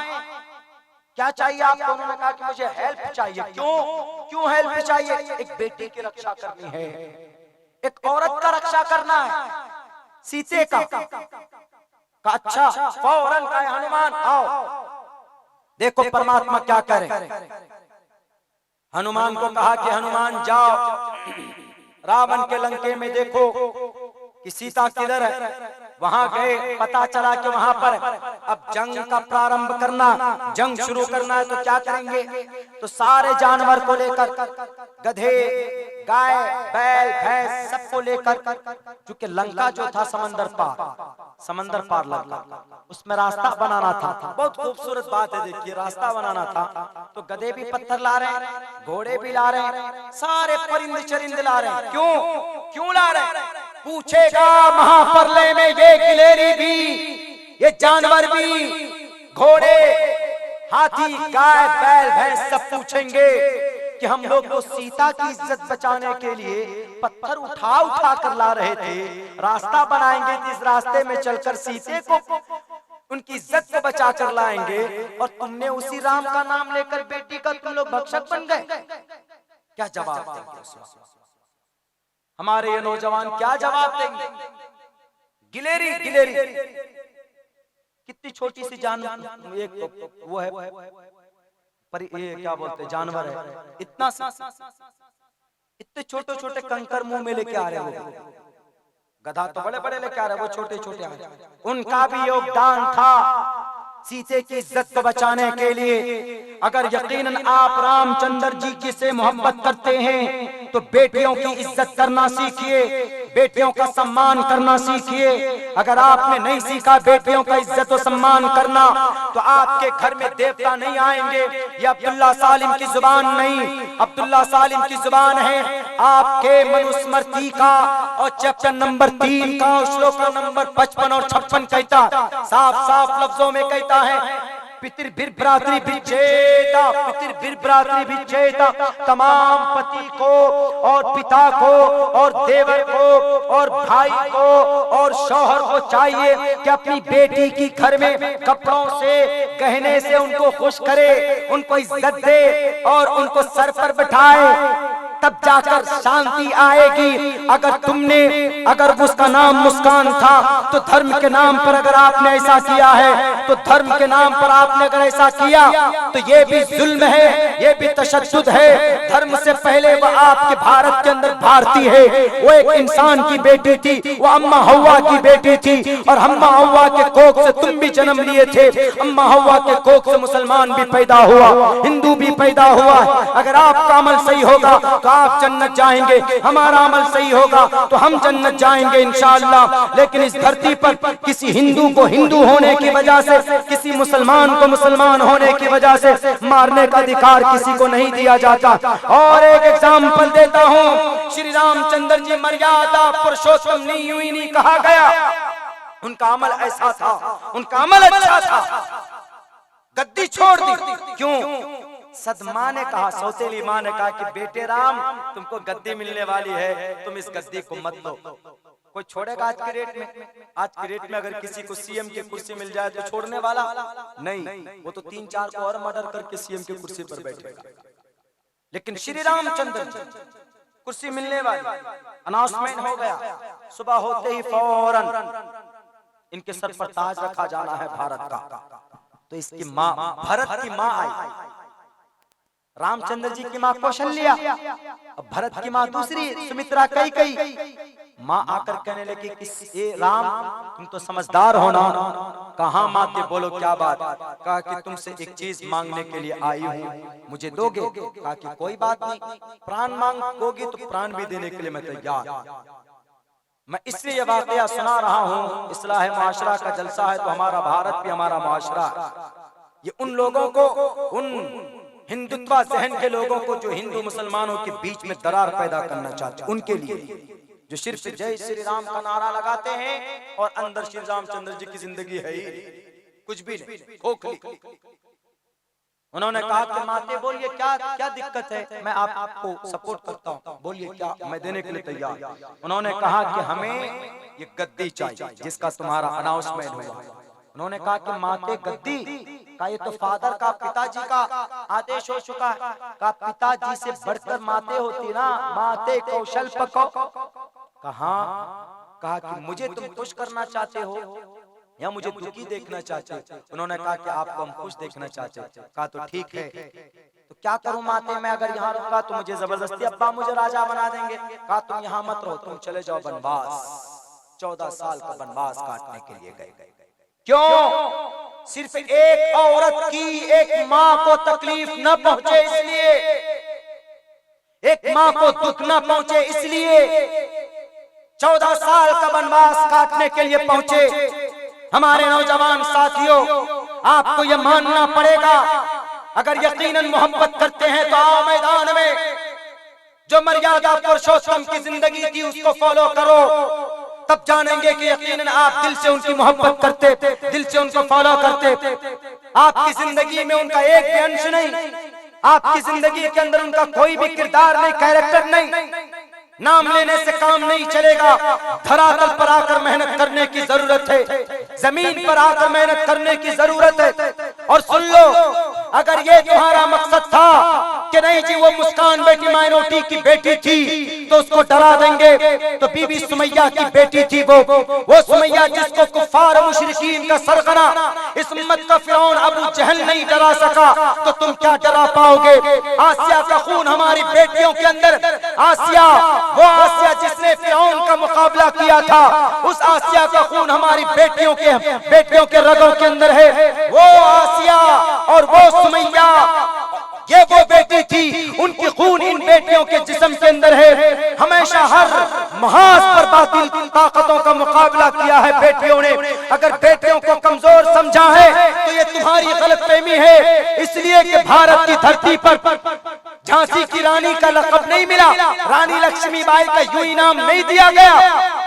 क्या चाहिए आपको? उन्होंने कहा कि मुझे हेल्प चाहिए। क्यों हेल्प चाहिए? एक बेटे की रक्षा करनी है, एक औरत का रक्षा करना है, सीते का। अच्छा, फौरन कहा हनुमान आओ। देखो परमात्मा क्या करे। हनुमान को कहा कि हनुमान जाओ रावण के लंके में देखो कि सीता किधर है। वहां गए, पता चला कि वहां पर अब जंग का प्रारंभ करना, जंग शुरू करना है। तो क्या करेंगे? तो सारे जानवर को लेकर, गधे, गाय, बैल, भैंस सबको लेकर, क्योंकि लंका जो था समंदर पार लंका, उसमें रास्ता बनाना था। बहुत खूबसूरत बात है, देखिए रास्ता बनाना था। तो गधे भी पत्थर ला रहे हैं, घोड़े भी ला रहे हैं, सारे परिंदे चरिंदे ला रहे हैं। क्यों ला रहे हैं? पूछेगा महाप्रलय में ये गिलेरी भी, ये जानवर भी, घोड़े, हाथी, गाय, बैल, भैंस सब पूछेंगे कि हम लोग तो सीता की इज्जत बचाने के लिए पत्थर उठा कर ला रहे थे, रास्ता बनाएंगे तो इस रास्ते में चलकर सीते को, उनकी इज्जत को बचा कर लाएंगे, और तुमने उसी राम का नाम लेकर बेटी का तुम लोग भक्षक बन गए। क्या जवाब देंगे? हमारे ये नौजवान क्या जवाब देंगे? गिलेरी कितनी छोटी सी जानवर, एक वो है पर ये क्या बोलते हैं, जानवर है, इतने छोटे छोटे कंकर मुंह में लेके आ रहे हो। गधा तो बड़े बड़े लेके आ रहे, वो छोटे छोटे आ रहे। उनका भी योगदान था सीते की इज्जत को बचाने के लिए। अगर यकीनन आप रामचंद्र जी की से मोहब्बत करते हैं तो बेटियों की इज्जत करना सीखिए, बेटियों का सम्मान करना सीखिए। अगर आपने नहीं सीखा बेटियों का इज्जत और सम्मान करना, तो आपके घर में देवता नहीं आएंगे। ये अब्दुल्ला सालिम की जुबान नहीं, अब्दुल्ला सालिम की जुबान है आपके मनुस्मृति का, और चैप्टर नंबर 3 का श्लोक नंबर 55 और 56 कहता, साफ लफ्जों में कहता है, पितृभिर्भ्रातृ विच्छेदा, पितृभिर्भ्रातृ विच्छेदा। तमाम पति को और पिता को और देवर को और भाई को और शौहर को चाहिए कि अपनी बेटी की घर में कपड़ों से, गहने से उनको खुश करे, उनको इज्जत दे और उनको सर पर बैठाए, तब जाकर शांति आएगी। अगर उसका नाम मुस्कान था तो धर्म के नाम पर अगर आपने ऐसा किया है, तो धर्म के नाम पर आपने अगर ऐसा किया तो ये भी जुल्म है, ये भी तशद्दुद है। धर्म से पहले वह आपके भारत के अंदर भारतीय है, वो एक इंसान की बेटी थी, वो अम्मा हव्वा की बेटी थी, और अम्मा हव्वा के कोख से तुम भी जन्म लिए थे, अम्मा हव्वा के कोख से मुसलमान भी पैदा हुआ, हिंदू भी पैदा हुआ। अगर आपका अमल सही होगा तो आप जन्नत जाएंगे, हमारा अमल सही होगा तो हम जन्नत जाएंगे इंशाअल्लाह। लेकिन इस धरती पर किसी हिंदू को हिंदू होने की वजह से, किसी मुसलमान को मुसलमान होने की वजह से मारने का अधिकार किसी को नहीं दिया जाता। और एक एग्जाम्पल देता हूँ, श्री रामचंद्र जी मर्यादा पुरुषोत्तम नहीं कहा गया, उनका अमल ऐसा था, उनका अमल अच्छा था, गद्दी छोड़ दी। क्यों? सदमां ने कहा, सौतेली मां ने कहा कि बेटे राम तुमको गद्दी मिलने वाली है, तुम इस गद्दी को मत लो। कोई छोड़ेगा आज की डेट में? आज की डेट में अगर किसी को सीएम की कुर्सी मिल जाए तो छोड़ने वाला नहीं, वो तो 3-4 को और मर्डर करके सीएम की कुर्सी पर बैठेगा। लेकिन श्री रामचंद्र कुर्सी मिलने वाली, अनाउंसमेंट हो गया, सुबह होते ही फौरन इनके सर पर ताज रखा जाना है भारत का। तो इसकी माँ, भरत की माँ आई, रामचंद्र जी की माँ कौशल्या, अब भरत की माँ दूसरी सुमित्रा कई माँ आकर कहने लगी कि ये राम तुम तो समझदार हो ना। कहाँ माँ के बोलो क्या बात? कहा कि तुमसे एक चीज मांगने के लिए आई हूँ, मुझे दोगे? कहा कि कोई बात नहीं, प्राण मांगोगी तो प्राण भी देने के लिए मैं तैयार। मैं इसलिए ये वाकया सुना रहा हूँ, इस्लाह मुआशरा का जलसा है तो हमारा भारत भी हमारा मुआशरा है। ये उन लोगों को, उन हिंदुत्व जहन के लोगों को जो हिंदू मुसलमानों के बीच में दरार पैदा करना चाहते, उनके लिए जो सिर्फ जय श्री राम का नारा लगाते हैं और अंदर श्री रामचंद्र जी की जिंदगी है ही कुछ भी नहीं, खोखली। उन्होंने कहा कि माते बोलिए क्या क्या दिक्कत है, मैं आपको सपोर्ट करता हूँ, बोलिए क्या, मैं देने के लिए तैयार। उन्होंने कहा कि हमें ये गद्दी चाहिए जिसका तुम्हारा अनाउंसमेंट हुआ। उन्होंने कहा कि माते गद्दी का, ये तो फादर का, पिताजी का आदेश हो चुका है। कहा पिताजी से बढ़कर माते होती ना, माते कौशल पको। कहा कि मुझे तुम खुश करना चाहते हो या मुझे दुखी देखना चाहते हो? उन्होंने कहा कि आपको हम खुश देखना चाहते हैं। कहा तो ठीक है, तो क्या करूं माते, मैं अगर यहाँ रुका तो मुझे जबरदस्ती अब्बा मुझे राजा बना देंगे। कहा तुम यहाँ मत रहो, तुम चले जाओ बनवास। 14 साल का बनवास काटने के लिए गए। क्यों? सिर्फ एक औरत की, एक माँ को तकलीफ न पहुंचे इसलिए, एक माँ को दुख न पहुंचे इसलिए 14 साल का बनवास काटने के लिए पहुंचे। हमारे नौजवान साथियों, आपको यह मानना पड़ेगा, अगर यकीनन मोहब्बत करते हैं तो आओ मैदान में। जो मर्यादा पुरुषोत्तम की जिंदगी थी उसको फॉलो करो, तब जानेंगे कि यकीनन आप दिल से उनकी मोहब्बत करते, दिल से उनको फॉलो करते। आपकी जिंदगी में उनका एक भी अंश नहीं, आपकी जिंदगी के अंदर उनका कोई भी किरदार नहीं, कैरेक्टर नहीं। नाम लेने से काम नहीं चलेगा, धरातल पर आकर मेहनत करने की जरूरत है, जमीन पर आकर मेहनत करने की जरूरत है। और सुन लो, अगर ये तुम्हारा मकसद था कि नहीं जी वो मुस्कान बेटी माइनॉरिटी की बेटी थी तो उसको डरा देंगे, तो बीबी सुमैया की बेटी थी वो सुमैया जिसको कुफार मुशरिकीन का सरगना, इस उम्मत का फिरौन अबू जहल नहीं डरा सका, तो तुम क्या डरा पाओगे? आसिया का खून हमारी बेटियों के अंदर, आसिया वो आसिया जिसने फिरौन का मुकाबला किया था, उस आसिया का खून हमारी बेटियों के रगों के अंदर है। वो आसिया और वो सुमैया, ये वो बेटी थी, उनकी खून इन बेटियों के जिस्म के अंदर है। हमेशा हर महाज पर बातिल ताकतों का मुकाबला किया है बेटियों ने। अगर बेटियों को कमजोर समझा है तो ये तुम्हारी गलतफहमी है, इसलिए कि भारत की धरती पर झांसी की रानी का लक़ब नहीं मिला, रानी लक्ष्मीबाई का यूं ही नाम नहीं दिया गया,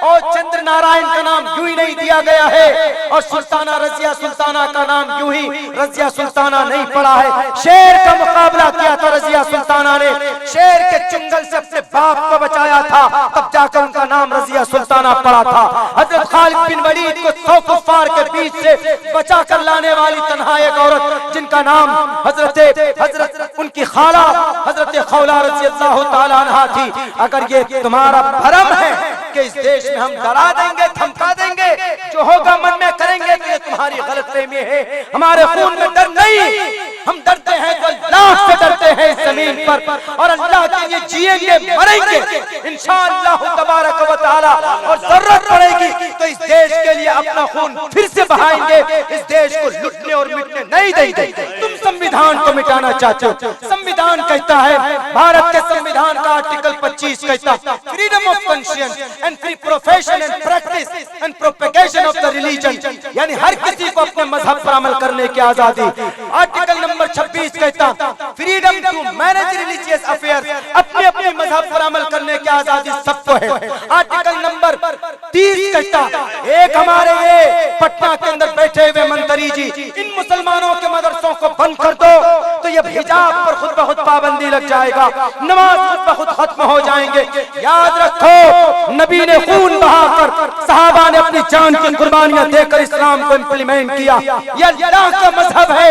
और चंद्र नारायण का नाम यूं ही नहीं दिया गया है, और सुल्ताना रजिया सुल्ताना का नाम यूं ही रजिया सुल्ताना नहीं पड़ा है। शेर का मुकाबला किया था रजिया सुल्ताना ने, शेर के चुंगल से अपने बाप को बचाया था, तब जाकर उनका नाम रजिया सुल्ताना पड़ा था। हजरत खालिद बिन वलीद को 100 कुफ्फार के बीच से बचा कर लाने वाली तन्हा एक औरत, जिनका नाम हजरत उनकी खाला हजरत खौला रज़ियल्लाहु ताला अन्हा थी। अगर ये तुम्हारा भरम है कि इस देश में हम डरा देंगे, धमका देंगे, जो होगा मन में करेंगे, तो ये तुम्हारी गलतफहमी है। हमारे खून में डर नहीं, हम डरते हैं तो अल्लाह से डरते हैं इस जमीन पर, और अल्लाह के लिए जिएंगे मरेंगे इंशाअल्लाह तबारक व तआला। और जरूरत पड़ेगी तो इस देश के लिए अपना खून फिर से बहाएंगे, इस देश को लुटने और मिटने नहीं देंगे। तुम संविधान को मिटाना चाहते हो, संविधान कहता है, भारत के संविधान का आर्टिकल 25 कहता है freedom of conscience and free profession and practice and propagation of the religion, यानी हर किसी को अपने मजहब पर अमल करने की आजादी। आर्टिकल नंबर 26 कहता freedom to manage religious affair, अपने अपने मजहब पर अमल करने की आजादी सबको है। आर्टिकल नंबर 30 कहता एक हमारे ये पटना के अंदर बैठे हुए मंत्री जी, इन मुसलमानों के मदरसों को बंद कर दो तो ये हिजाब पर खुद ब खुद पाबंदी लग जाएगा, नमाज खुद ब खुद खत्म हो जाएंगे। याद रखो, नबी ने खून बहाकर, सहाबा ने अपनी जान की कुर्बानियां देकर इस्लाम को इम्प्लीमेंट किया। ये अल्लाह का मजहब है,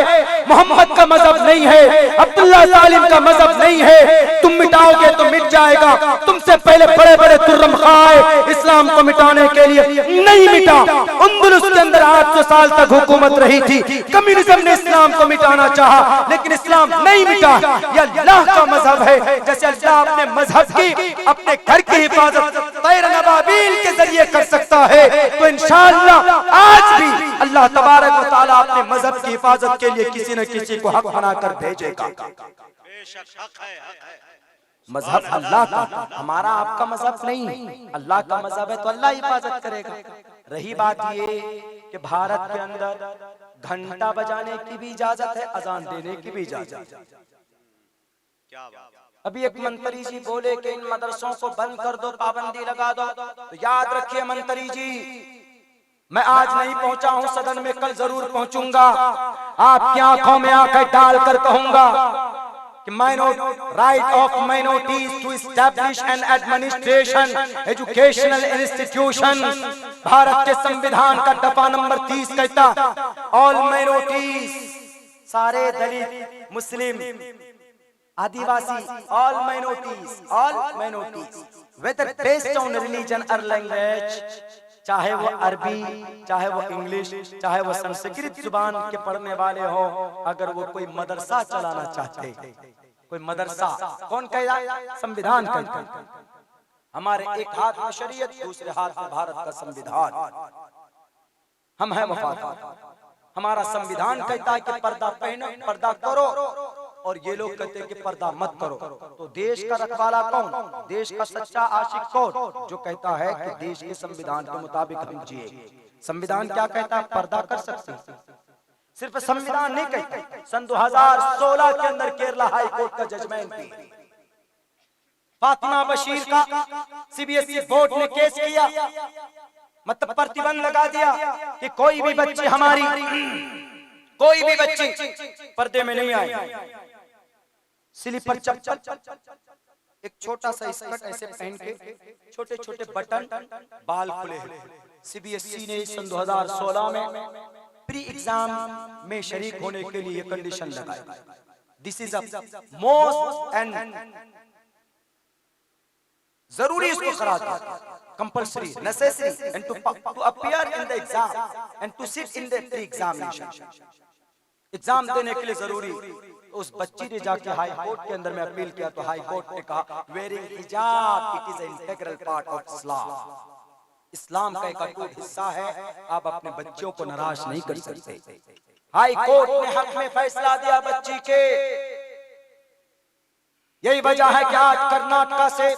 मोहम्मद का मजहब नहीं है, अब्दुल्ला सालिम का मजहब नहीं है। तुम मिटाओगे तो मिट जाएगा। तुमसे पहले बड़े बड़े तुर्रम खाए इस्लाम को मिटाने के लिए, नहीं मिटा। अंदलुस के अंदर 800 साल तक हुकूमत रही थी, कम्युनिज्म ने इस्लाम को मिटाना चाहा लेकिन इस्लाम नहीं मिटा। यह अल्लाह का मजहब है। जैसे अल्लाह अपने मजहब की, अपने घर की हिफाजत तैर नबाबील के जरिए कर सकता है, तो इंशाअल्लाह आज भी अल्लाह तबारक व तआला अपने मजहब की हिफाजत के लिए किसी न किसी को हक बनाकर भेजेगा। मजहब अल्लाह का, हमारा आपका मजहब नहीं, अल्लाह का मजहब है तो अल्लाह हिफाजत करेगा। रही बात ये कि भारत के अंदर घंटा बजाने की भी इजाजत है, अजान देने की भी इजाजत है। क्या बात अभी एक मंत्री जी बोले कि इन मदरसों को बंद कर दो, पाबंदी लगा दो, तो याद रखिए मंत्री जी, मैं आज नहीं पहुंचा हूं सदन में, कल जरूर पहुंचूंगा। आपकी आंखों में आंखें डालकर कहूंगा कि right of minorities to establish an administration educational institution, Bharat के संविधान का दफा नंबर 30 कहता ऑल माइनॉरिटीज, सारे दलित, मुस्लिम, आदिवासी, all minorities whether based on religion और लैंग्वेज, चाहे वो अरबी, चाहे वो इंग्लिश, चाहे वो संस्कृत जुबान के पढ़ने वाले हो, अगर वो कोई मदरसा चलाना चाहते, कोई मदरसा, कौन कहेगा? संविधान कहता है। हमारे एक हाथ में शरीयत, दूसरे हाथ में भारत का संविधान, हम हैं वफादार। हमारा संविधान कहता है कि पर्दा पहनो, पर्दा करो, और ये लोग कहते हैं कि पर्दा मत करो। तो देश का रखवाला कौन? देश का सच्चा आशिक कौन? जो कहता है कि देश के संविधान के मुताबिक हम जिए। संविधान क्या कहता है? पर्दा कर सकते हैं। सिर्फ संविधान नहीं कहता, सन 2016 के अंदर केरला हाई कोर्ट का जजमेंट भी, फातिमा बशीर का सीबीएसई बोर्ड ने केस किया, मतलब प्रतिबंध लगा दिया कि कोई भी बच्ची हमारी, कोई भी बच्ची पर्दे में नहीं आए, स्लीपर चप्पल, एक छोटा सा स्कर्ट ऐसे पहन के, छोटे छोटे बटन, बाल खुले। सीबीएसई ने सन 2016 में प्री एग्जाम में शरीक होने के लिए कंडीशन लगाई, this is a most and जरूरी, इसको करार दिया, compulsory, necessary and to appear in the exam and to sit in the pre examination, exam देने के लिए जरूरी। उस बच्ची ने जाके हाई कोर्ट के अंदर में अपील किया, तो हाई कोर्ट ने कहा wearing hijab it is an integral part of Islam, Islam का एक अटूट हिस्सा है, आप अपने बच्चों को नाराज नहीं कर सकते। हाई कोर्ट ने हक में फैसला दिया बच्ची के। यही वजह है कि आज कर्नाटका से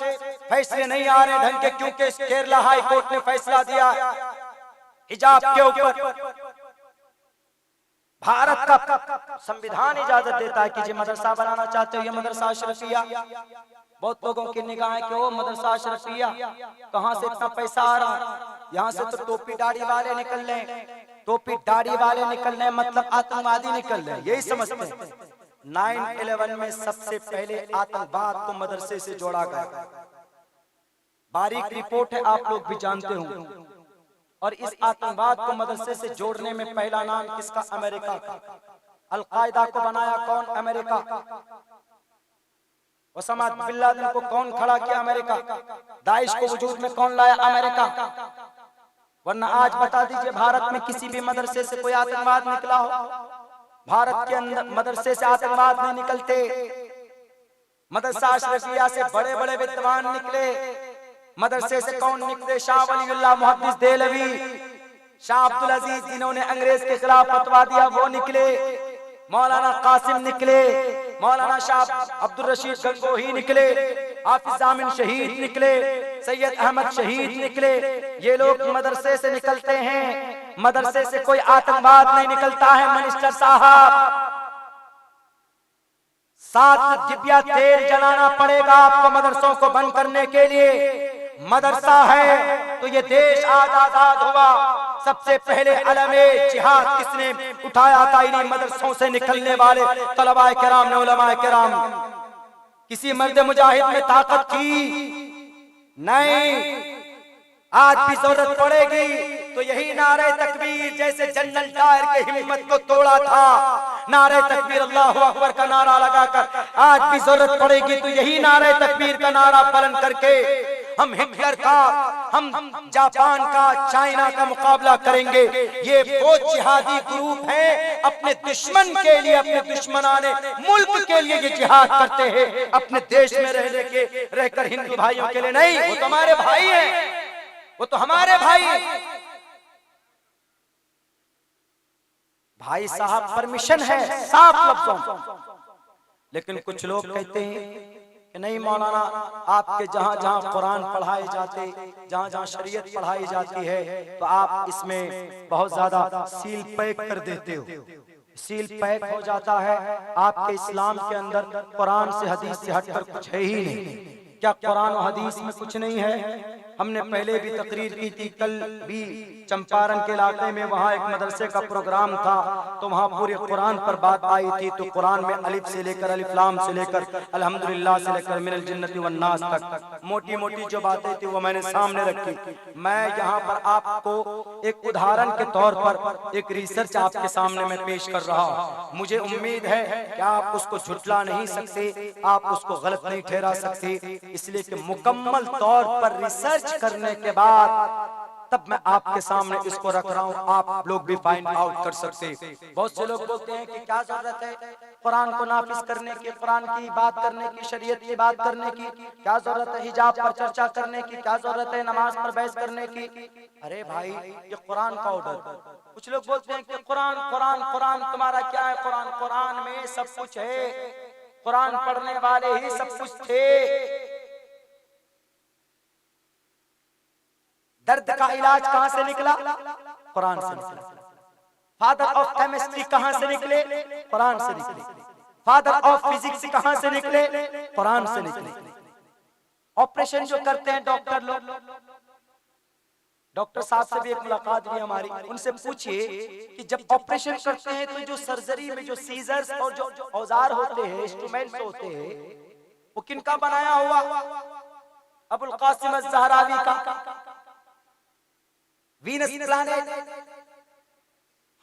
फैसले नहीं आ रहे ढंग के, क्योंकि केरला हाई कोर्ट ने फैसला दिया हिजाब के ऊपर। भारत का संविधान इजाजत देता है कि जो मदरसा बनाना चाहते हो, ये मदरसा अशरफिया, बहुत लोगों की निगाह है कि वो मदरसा अशरफिया, कहां से इतना पैसा आ रहा है? यहाँ से तो टोपी दाढ़ी वाले निकल रहे, टोपी दाढ़ी वाले निकल रहे, मतलब आतंकवादी निकल रहे, यही समझते हैं। 9/11 में सबसे पहले आतंकवाद को मदरसे से जोड़ा गया, बारीक रिपोर्ट है, आप लोग भी जानते होंगे। और इस आतंकवाद को मदरसे से जोड़ने में पहला नाम किसका? अमेरिका का। अल-कायदा को बनाया कौन? अमेरिका। ओसामा बिन लादेन को कौन खड़ा किया? अमेरिका। दाइश को वजूद में कौन लाया? अमेरिका। वरना आज बता दीजिए भारत में किसी भी मदरसे से कोई आतंकवाद निकला हो? भारत के अंदर मदरसे से आतंकवाद नहीं निकलते। मदरसा अशरफिया से बड़े बड़े विद्वान निकले। मदरसे से कौन निकले? शाह वलीउल्लाह मुहद्दिस देहलवी, शाह अब्दुल अजीज जिन्होंने अंग्रेज के खिलाफ फतवा दिया वो निकले, मौलाना कासिम निकले, मौलाना शाह अब्दुल रशीद गंगोही निकले, हाफिज जामिन शहीद निकले, सैयद अहमद शहीद निकले। ये लोग मदरसे से निकलते हैं, मदरसे से कोई आतंकवाद नहीं निकलता है। मिनिस्टर साहब, 7 डिबिया तेल जलाना पड़ेगा आपको मदरसों को बंद करने के लिए। मदरसा है तो ये देश आज आजाद हुआ। सबसे पहले अलमे जिहाद किसने उठाया था? इन्हीं मदरसों से निकलने वाले तलबाए किराम ने, उलमाए किराम। किसी मर्द मुजाहिद में ताकत थी? नहीं। आज भी जरूरत पड़ेगी तो यही नारे तकबीर जैसे जनरल डायर के हिम्मत को तोड़ा था, नारे तकबीर अल्लाहु अकबर का नारा लगाकर आज भी जरूरत पड़ेगी तो यही नारे तकबीर का नारा बुलंद करके हम हिटलर का, हम जापान का, चाइना का मुकाबला करेंगे। ये वो जिहादी ग्रुप है, अपने दुश्मन के लिए, अपने दुश्मनाने मुल्क के लिए ये जिहाद करते हैं, अपने देश में रहकर हिंदू भाइयों के लिए नहीं। वो तो हमारे भाई हैं, वो तो हमारे भाई हैं। भाई साहब परमिशन है साफ लफ्जों, लेकिन कुछ लोग कहते हैं कि नहीं मौलाना, आपके जहां जहां कुरान पढ़ाए जाते, जहां जहां शरीयत पढ़ाई जाती है तो आप इसमें बहुत ज्यादा सील पैक कर देते हो। सील पैक हो जाता है। आपके इस्लाम के अंदर कुरान से हदीस से हटकर कुछ है ही नहीं। क्या कुरान और हदीस में कुछ नहीं है? हमने पहले भी तकरीर की थी, कल भी चंपारण के इलाके में वहाँ एक मदरसे का प्रोग्राम था, तो वहाँ पूरे कुरान पर बात आई थी। तो कुरान में अलिफ से लेकर अलिफ लाम से लेकर अल्हम्दुलिल्लाह से लेकर मिनल जिन्नति वन नास तक मोटी मोटी जो बातें थी वो मैंने सामने रखी। मैं यहाँ पर आपको एक उदाहरण के तौर पर एक रिसर्च आपके सामने मैं पेश कर रहा हूँ। मुझे उम्मीद है कि आप उसको झुटला नहीं सकते, आप उसको गलत नहीं ठहरा सकते, इसलिए कि मुकम्मल तौर पर रिसर्च करने के बाद तब मैं आपके सामने इसको रख रहा हूँ, आप लोग भी फाइंड आउट कर सकते। बहुत से लोग बोलते हैं कि क्या जरूरत है कुरान को नाफिज करने की, कुरान की बात करने की, शरीयत की बात करने की, क्या जरूरत है हिजाब पर चर्चा करने की, क्या जरूरत है नमाज पर बहस करने की। अरे भाई, ये कुरान का ऑर्डर। कुछ लोग बोलते हैं कि कुरान कुरान कुरान, तुम्हारा क्या है कुरान? कुरान में सब कुछ है, कुरान पढ़ने वाले ही सब कुछ थे। दर्द का इलाज कहां से निकला? कुरान से निकला। फादर ऑफ केमिस्ट्री कहां से निकले? कुरान से निकले। फादर ऑफ फिजिक्स कहां से निकले? कुरान से निकले। ऑपरेशन जो करते हैं डॉक्टर लोग, डॉक्टर साहब से भी एक मुलाकात हुई हमारी, उनसे पूछिए कि जब ऑपरेशन करते हैं तो जो सर्जरी में जो सीजर्स और जो औजार होते हैं, इंस्ट्रूमेंट्स होते हैं, वो किनका बनाया हुआ? अबुल कासिम अज़्ज़हरावी का। Venus planet.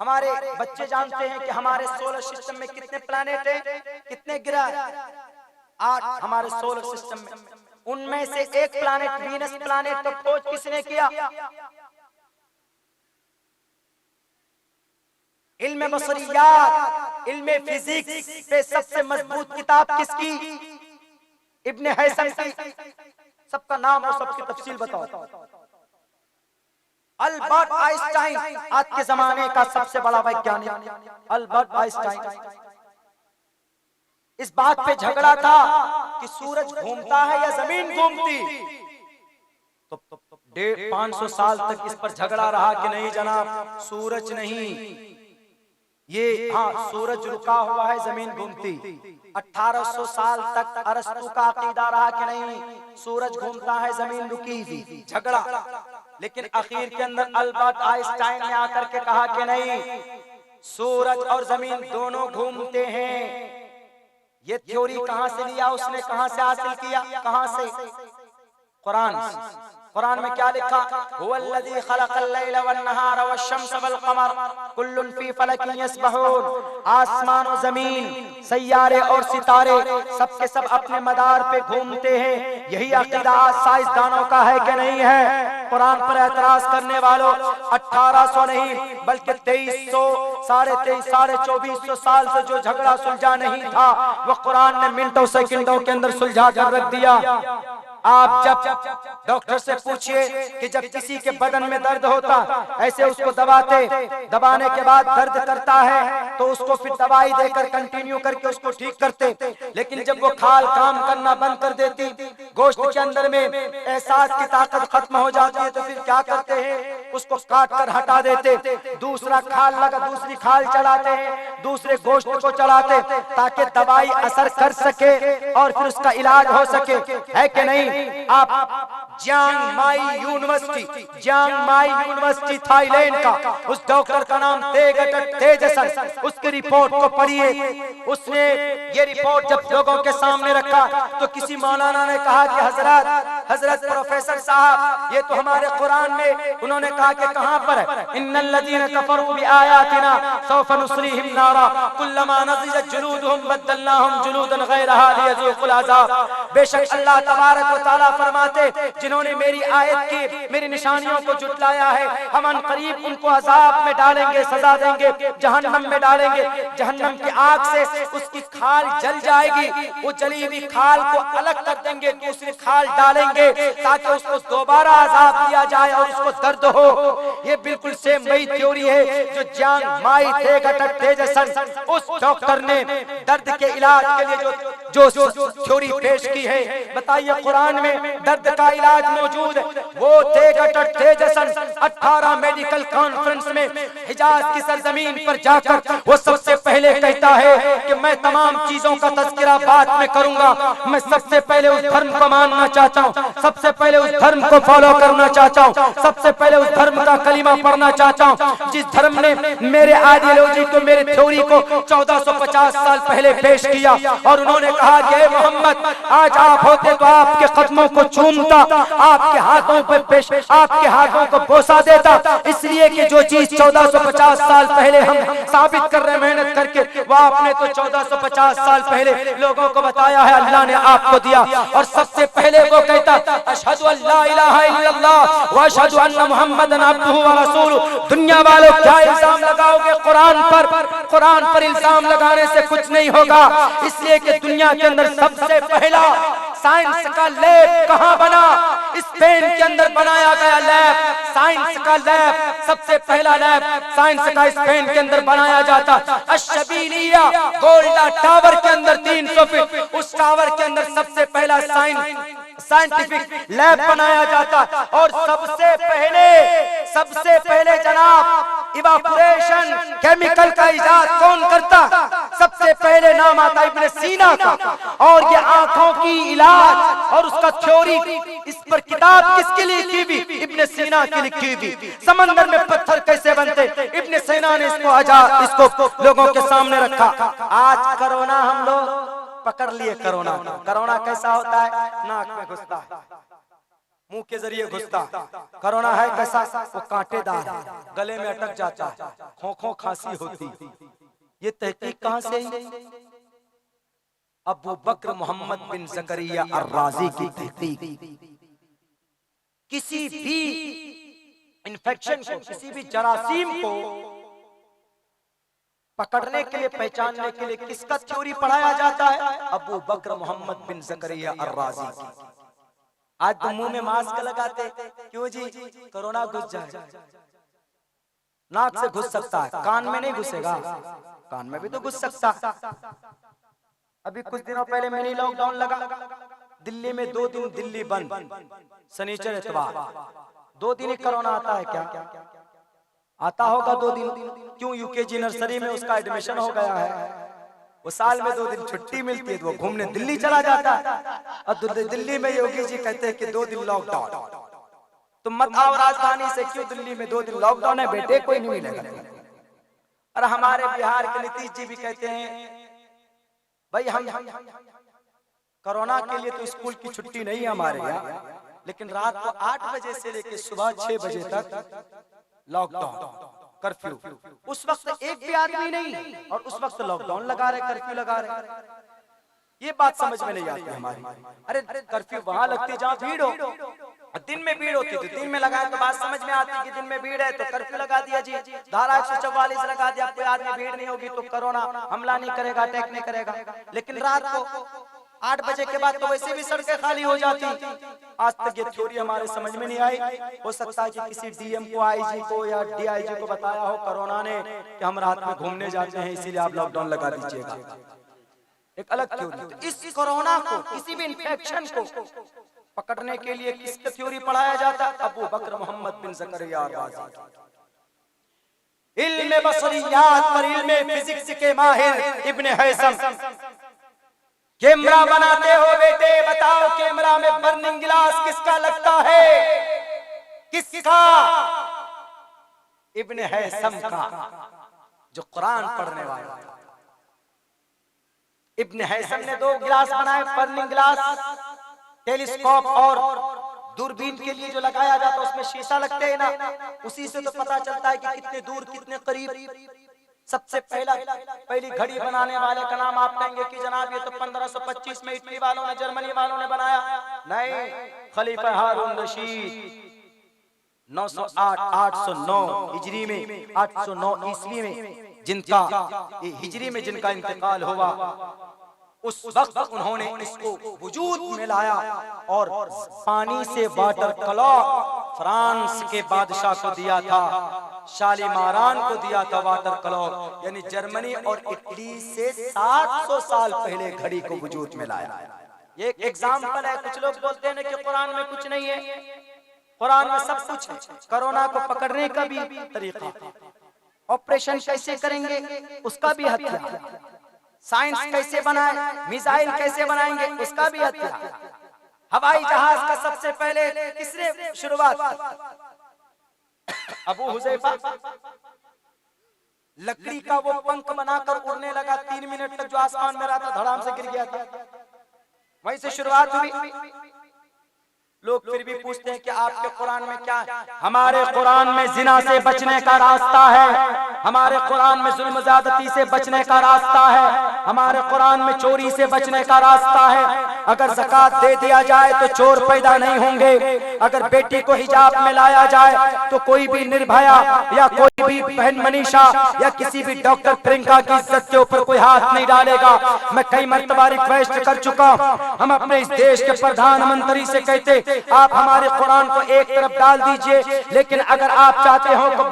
हमारे बच्चे जानते हैं कि हमारे सोलर सिस्टम में कितने प्लैनेट हैं, कितने ग्रह? 8 हमारे सोलर सिस्टम में। उनमें से एक प्लैनेट वीनस प्लैनेट का खोज किसने किया? इल्म बसरियात, इल्म फिजिक्स पे सबसे मजबूत किताब किसकी? इब्ने हैसम की। सबका नाम और सबकी तफसील बताओ। अल्बर्ट आइंस्टाइन, आज के जमाने का सबसे बड़ा वैज्ञानिक अल्बर्ट आइंस्टाइन। इस बात पे झगड़ा था कि सूरज घूमता है या जमीन घूमती, तो 500 साल तक इस पर झगड़ा रहा कि नहीं जनाब, सूरज नहीं, ये हाँ सूरज रुका हुआ है, जमीन घूमती। 1800 साल तक अरस्तु का अकीदा रहा कि नहीं, सूरज घूमता है, जमीन रुकी थी। झगड़ा, लेकिन आखिर के अंदर अल्बर्ट आइंस्टाइन ने आकर के कहा कि नहीं, सूरज और जमीन दोनों घूमते हैं। ये थ्योरी कहां से लिया उसने, कहां से हासिल किया? कहां से? कुरान से। कुरान में क्या लिखा? हुवल्लज़ी खलक़ल लैला वन्नहारा वश्शम्स वल्क़मर कुल्लुन फी फ़लकिन यस्बहून। आसमान और जमीन, सैयारे और सितारे सब के सब अपने मदार पे घूमते हैं। यही अकीदा आज साइंसदानों का है कि नहीं है? कुरान पर एतराज करने वालों, 1800 नहीं बल्कि 2300, 2350, 2400 साल से जो झगड़ा सुलझा नहीं था, वो कुरान ने मिनटों सेकंडों के अंदर सुलझा कर रख दिया। आप जब डॉक्टर से पूछिए कि जब किसी के बदन में दर्द होता, ऐसे उसको दबाने के बाद दर्द करता है तो उसको फिर दवाई देकर कंटिन्यू करके उसको ठीक करते। लेकिन जब वो खाल काम करना बंद कर देती, गोश्त के अंदर में एहसास की ताकत खत्म हो जाती है, तो फिर क्या करते हैं? उसको काट कर हटा देते, दूसरा खाल लगा, दूसरी खाल चढ़ाते हैं, दूसरे गोश्त को चढ़ाते, ताकि दवाई असर कर सके और फिर उसका इलाज हो सके, है कि नहीं? आप जियांग माई यूनिवर्सिटी थाईलैंड का उस डॉक्टर का नाम तेजसन, उसकी रिपोर्ट को पढ़िए। उसने ये रिपोर्ट जब लोगों के सामने रखा तो किसी मौलाना ने कहा कि हजरत प्रोफेसर साहब, ये तो हमारे कुरान में, उन्होंने कहा कि कहां पर है? इन्नल्लज़ीना कफरू बिआयातिना सौफ नुस्रीहिम नारा कुल्लमा नज़िजत जुलूदुहुम बद्दलनाहुम जुलूदन गैरहा लियज़ूक़ुल अज़ाब। बेशक अल्लाह तबारक व तआला फरमाते, जिन्होंने मेरी आयत की, मेरी निशानियों को जुटलाया है, हम अनकरीब उनको अजाब में डालेंगे, सजा देंगे, जहन्नम में डालेंगे। जहन्नम की आग से उसकी खाल जल जाएगी, वो जली हुई खाल को अलग कर देंगे, दूसरी खाल डालेंगे ताकि उसको दोबारा अजाब दिया जाए और उसको दर्द हो। ये बिल्कुल सेम वही थ्योरी है जो जियांग माई तेजसन उस डॉक्टर ने दर्द के इलाज के लिए जो थ्योरी पेश की है। बताइए, कुरान में दर्द का इलाज मौजूद है। वो तेजसन 18 मेडिकल कॉन्फ्रेंस कॉन्फ्रेंस में हिजाज की सरजमीन पर जाकर वो सबसे पहले कहता है कि मैं तमाम चीजों का तज़किरा बाद में करूंगा, मैं सबसे पहले उस धर्म को मानना चाहता हूँ, सबसे पहले उस धर्म को फॉलो करना चाहता हूँ, सबसे पहले उस धर्म का कलीमा पढ़ना चाहता हूँ जिस धर्म ने मेरे आइडियोलॉजी को, मेरे थ्योरी को 1450 साल पहले पेश किया। और उन्होंने कहा कि ए मोहम्मद, आज आप होते तो आपके कदमों को चूमता, आपके हाथों पे पेश, आपके हाथों को बोसा देता, इसलिए कि जो चीज 1450 साल पहले हम साबित कर रहे हैं मेहनत करके, वो आपने तो 1450 साल पहले लोगों को बताया है, अल्लाह ने आपको दिया। और सबसे पहले वो कहता अशहदु अल्ला इलाहा इल्लल्लाह व अशहदु अन्ना मुहम्मदन अब्दुहु व रसूलुहु। दुनिया वालों क्या इल्जाम लगाओगे कुरान पर? कुरान पर इल्जाम लगाने से कुछ नहीं होगा, इसलिए कि दुनिया के अंदर सबसे पहला साइंस का लैब कहाँ बना? स्पेन के अंदर बनाया गया लैब, साइंस का लैब, सबसे पहला लैब साइंस का स्पेन के अंदर बनाया जाता। अशबीलिया गोल्डा टावर के अंदर 300 फीट, उस टावर के अंदर सबसे पहला साइंटिफिक लैब बनाया जाता। और सबसे पहले जनाब इवापोरेशन केमिकल का इजाद कौन करता? सबसे पहले नाम आता इब्ने सीना का। और ये आंखों की इलाज और उसका थ्योरी, इस पर किताब किसके लिए लिखी हुई? इब्ने सीना की लिखी हुई। समंदर में पत्थर कैसे बनते, इब्ने सीना ने इसको लोगों के सामने रखा। आज कोरोना हम लोग पकड़ लिए। कोरोना कैसा होता है? नाक में घुसता है, मुंह के जरिए घुसता। कोरोना है कैसा? वो कांटेदार है, गले में अटक जाता है, खोखो खांसी होती। ये तहकीक कहां से आई? अबू बकर मोहम्मद बिन ज़करिया अर्राज़ी की तहकीक। किसी भी इन्फेक्शन को, किसी भी जरासीम को पकड़ने के लिए, पहचानने के लिए किसका थ्योरी पढ़ाया जाता है? अबू बकर मोहम्मद बिन ज़करिया अर्राज़ी की। आज तो मुंह में मास्क लगाते, क्यों जी? कोरोना घुस जाए। नाक से घुस सकता है, कान में नहीं घुसेगा, कान में भी तो घुस सकता। अभी कुछ दिनों पहले मिनी लॉकडाउन लगा दिल्ली में, 2 दिन दिल्ली बंद, शनिचर इतवार, 2 दिन ही कोरोना आता है क्या? आता होगा 2 दिन। क्यों? यूकेजी नर्सरी में उसका एडमिशन हो गया है, वो साल में 2 दिन छुट्टी मिलती है तो वो घूमने दिल्ली चला जाता है। और दिल्ली में योगी जी कहते हैं कि 2 दिन लॉकडाउन। तुम मत आओ राजधानी से, क्यों दिल्ली में 2 दिन लॉकडाउन है बेटे, कोई नहीं मिलेगा। और हमारे बिहार के नीतीश जी भी कहते हैं भाई हम कोरोना के लिए तो स्कूल की छुट्टी नहीं है हमारे यहाँ, लेकिन रात को 8 बजे से लेकर सुबह 6 बजे तक लॉकडाउन, कर्फ्यू। उस वक्त एक भी आदमी नहीं, और उस वक्त लॉकडाउन लगा रहे, कर्फ्यू लगा रहे। ये बात समझ में नहीं आती हमारी। अरे कर्फ्यू वहां लगती जहाँ भीड़ हो, दिन में भीड़ होती थी, दिन में लगाए तो बात समझ में आती कि दिन में भीड़ है तो कर्फ्यू लगा दिया जी, धारा 144 लगा दिया, कोई आदमी भीड़ नहीं होगी तो कोरोना हमला नहीं करेगा, अटैक नहीं करेगा। लेकिन रात को 8 बजे के बाद तो वैसे भी सड़कें खाली हो जाती। आज तक ये थ्योरी हमारे समझ में नहीं आई। हो सकता है कि किसी डीएम को, आईजी को या डीआईजी को बताया हो कोरोना ने कि हम रात में घूमने जाते हैं, इसीलिए आप लॉकडाउन लगा दीजिएगा। एक अलग थ्योरी। तो इस कोरोना को, किसी भी इन्फेक्शन को पकड़ने के लिए किसका थ्योरी पढ़ाया जाता? अबू बकर मोहम्मद बिन ज़करिया अर्राज़ी। इल्म बसरियात पर, इल्म फिजिक्स के माहिर इब्ने हैसम। कैमरा बनाते हो बेटे, बताओ कैमरा में बर्निंग गिलास किसका लगता है? किसका? इब्ने हैसम का, जो कुरान पढ़ने वाला। इब्ने हैसम ने 2 गिलास बनाए, बर्निंग गिलास। टेलीस्कोप और दूरबीन के लिए जो लगाया जाता है उसमें शीशा लगते हैं ना, उसी से तो पता चलता है कि कितने दूर कितने करीब। सबसे पहली घड़ी बनाने वाले का नाम आप कहेंगे कि जनाब ये तो 1525 में इटली वालों ने, जर्मनी वालों ने बनाया। नहीं, खलीफा हारून रशीद 809 हिजरी में, 809 ईस्वी में जिनका, हिजरी में जिनका इंतकाल हुआ, उस वक्त उन्होंने इसको वजूद में लाया और पानी से वाटर क्लॉक फ्रांस के बादशाह को दिया था, शालिमारान को दिया था वाटर क्लॉक, यानी जर्मनी और इटली से 700 साल पहले घड़ी को वजूद में लाया। ये एक एग्जाम्पल है। कुछ लोग बोलते हैं कि कुरान में कुछ नहीं है, कुरान में सब कुछ है। कोरोना को पकड़ने का भी तरीका, ऑपरेशन कैसे करेंगे उसका भी हथियार, साइंस कैसे बनाए, मिसाइल कैसे बनाएंगे उसका भी हथियार। हवाई जहाज का सबसे पहले किसने शुरुआत की? अबू हुज़ैफा। लकड़ी का वो पंख बनाकर उड़ने लगा, 3 मिनट तक जो आसमान में रहा था धड़ाम से गिर गया था, वहीं से शुरुआत हुई। लोग फिर भी पूछते हैं कि आपके कुरान में क्या है? हमारे कुरान में जिना से बचने का रास्ता है, हमारे कुरान में जुल्म ज़्यादती से बचने का रास्ता है, हमारे कुरान में चोरी से बचने का रास्ता है। अगर ज़कात दे दिया जाए तो चोर पैदा नहीं होंगे, अगर बेटी को हिजाब में लाया जाए तो कोई भी निर्भया या कोई भी बहन मनीषा या किसी भी डॉक्टर प्रियंका की इज्जत के ऊपर कोई हाथ नहीं डालेगा। मैं कई मर्तबा रिक्वेस्ट कर चुका, हम अपने इस देश के प्रधानमंत्री से कहते आप हमारे कुरान को एक तरफ डाल दीजिए, लेकिन अगर आप चाहते हो कि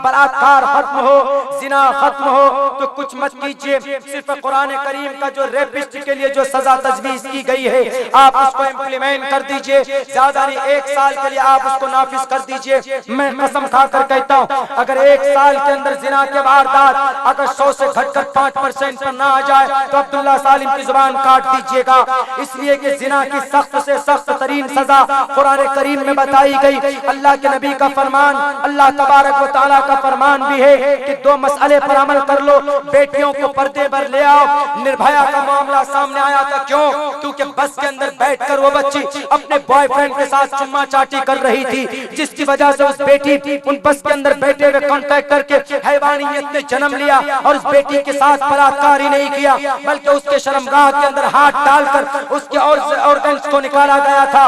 बलात्कार खत्म हो, जिना खत्म हो, तो कुछ मत कीजिए। सिर्फ कुरान करीम का जो रेपिस्ट के लिए जो सजा तजवीज की गई है आप उसको इम्प्लीमेंट कर दीजिए, ज्यादा नहीं 1 साल के लिए आप उसको नाफिज कर दीजिए। मैं कसम खाकर कहता हूँ अगर 1 साल के अंदर जिना के वारदात अगर 100 से घटकर 5% पर ना आ जाए तो अब्दुल्ला सालिम की जुबान काट दीजिएगा, इसलिए कि जिना की सख्त से सख्त तरीन सजा कुरान करीम में बताई गई। अल्लाह के नबी का फरमान, अल्लाह तबारक व तआला का फरमान भी है कि 2 मसले पर अमल कर लो, बेटियों को पर्दे पर ले आओ। निर्भया का मामला सामने आया था, क्यों? क्योंकि बस के अंदर बैठकर वो बच्ची अपने बॉयफ्रेंड के साथ चुम्मा चाटी कर रही थी, जिसकी वजह से उस बेटी उन बस के अंदर बैठे हुए कांटेक्ट करके हैवानियत ने जन्म लिया और उस बेटी के साथ बलात्कार ही नहीं किया बल्कि उसके शर्मगाह के अंदर हाथ डालकर उसके ऑर्गन्स को निकाला गया था।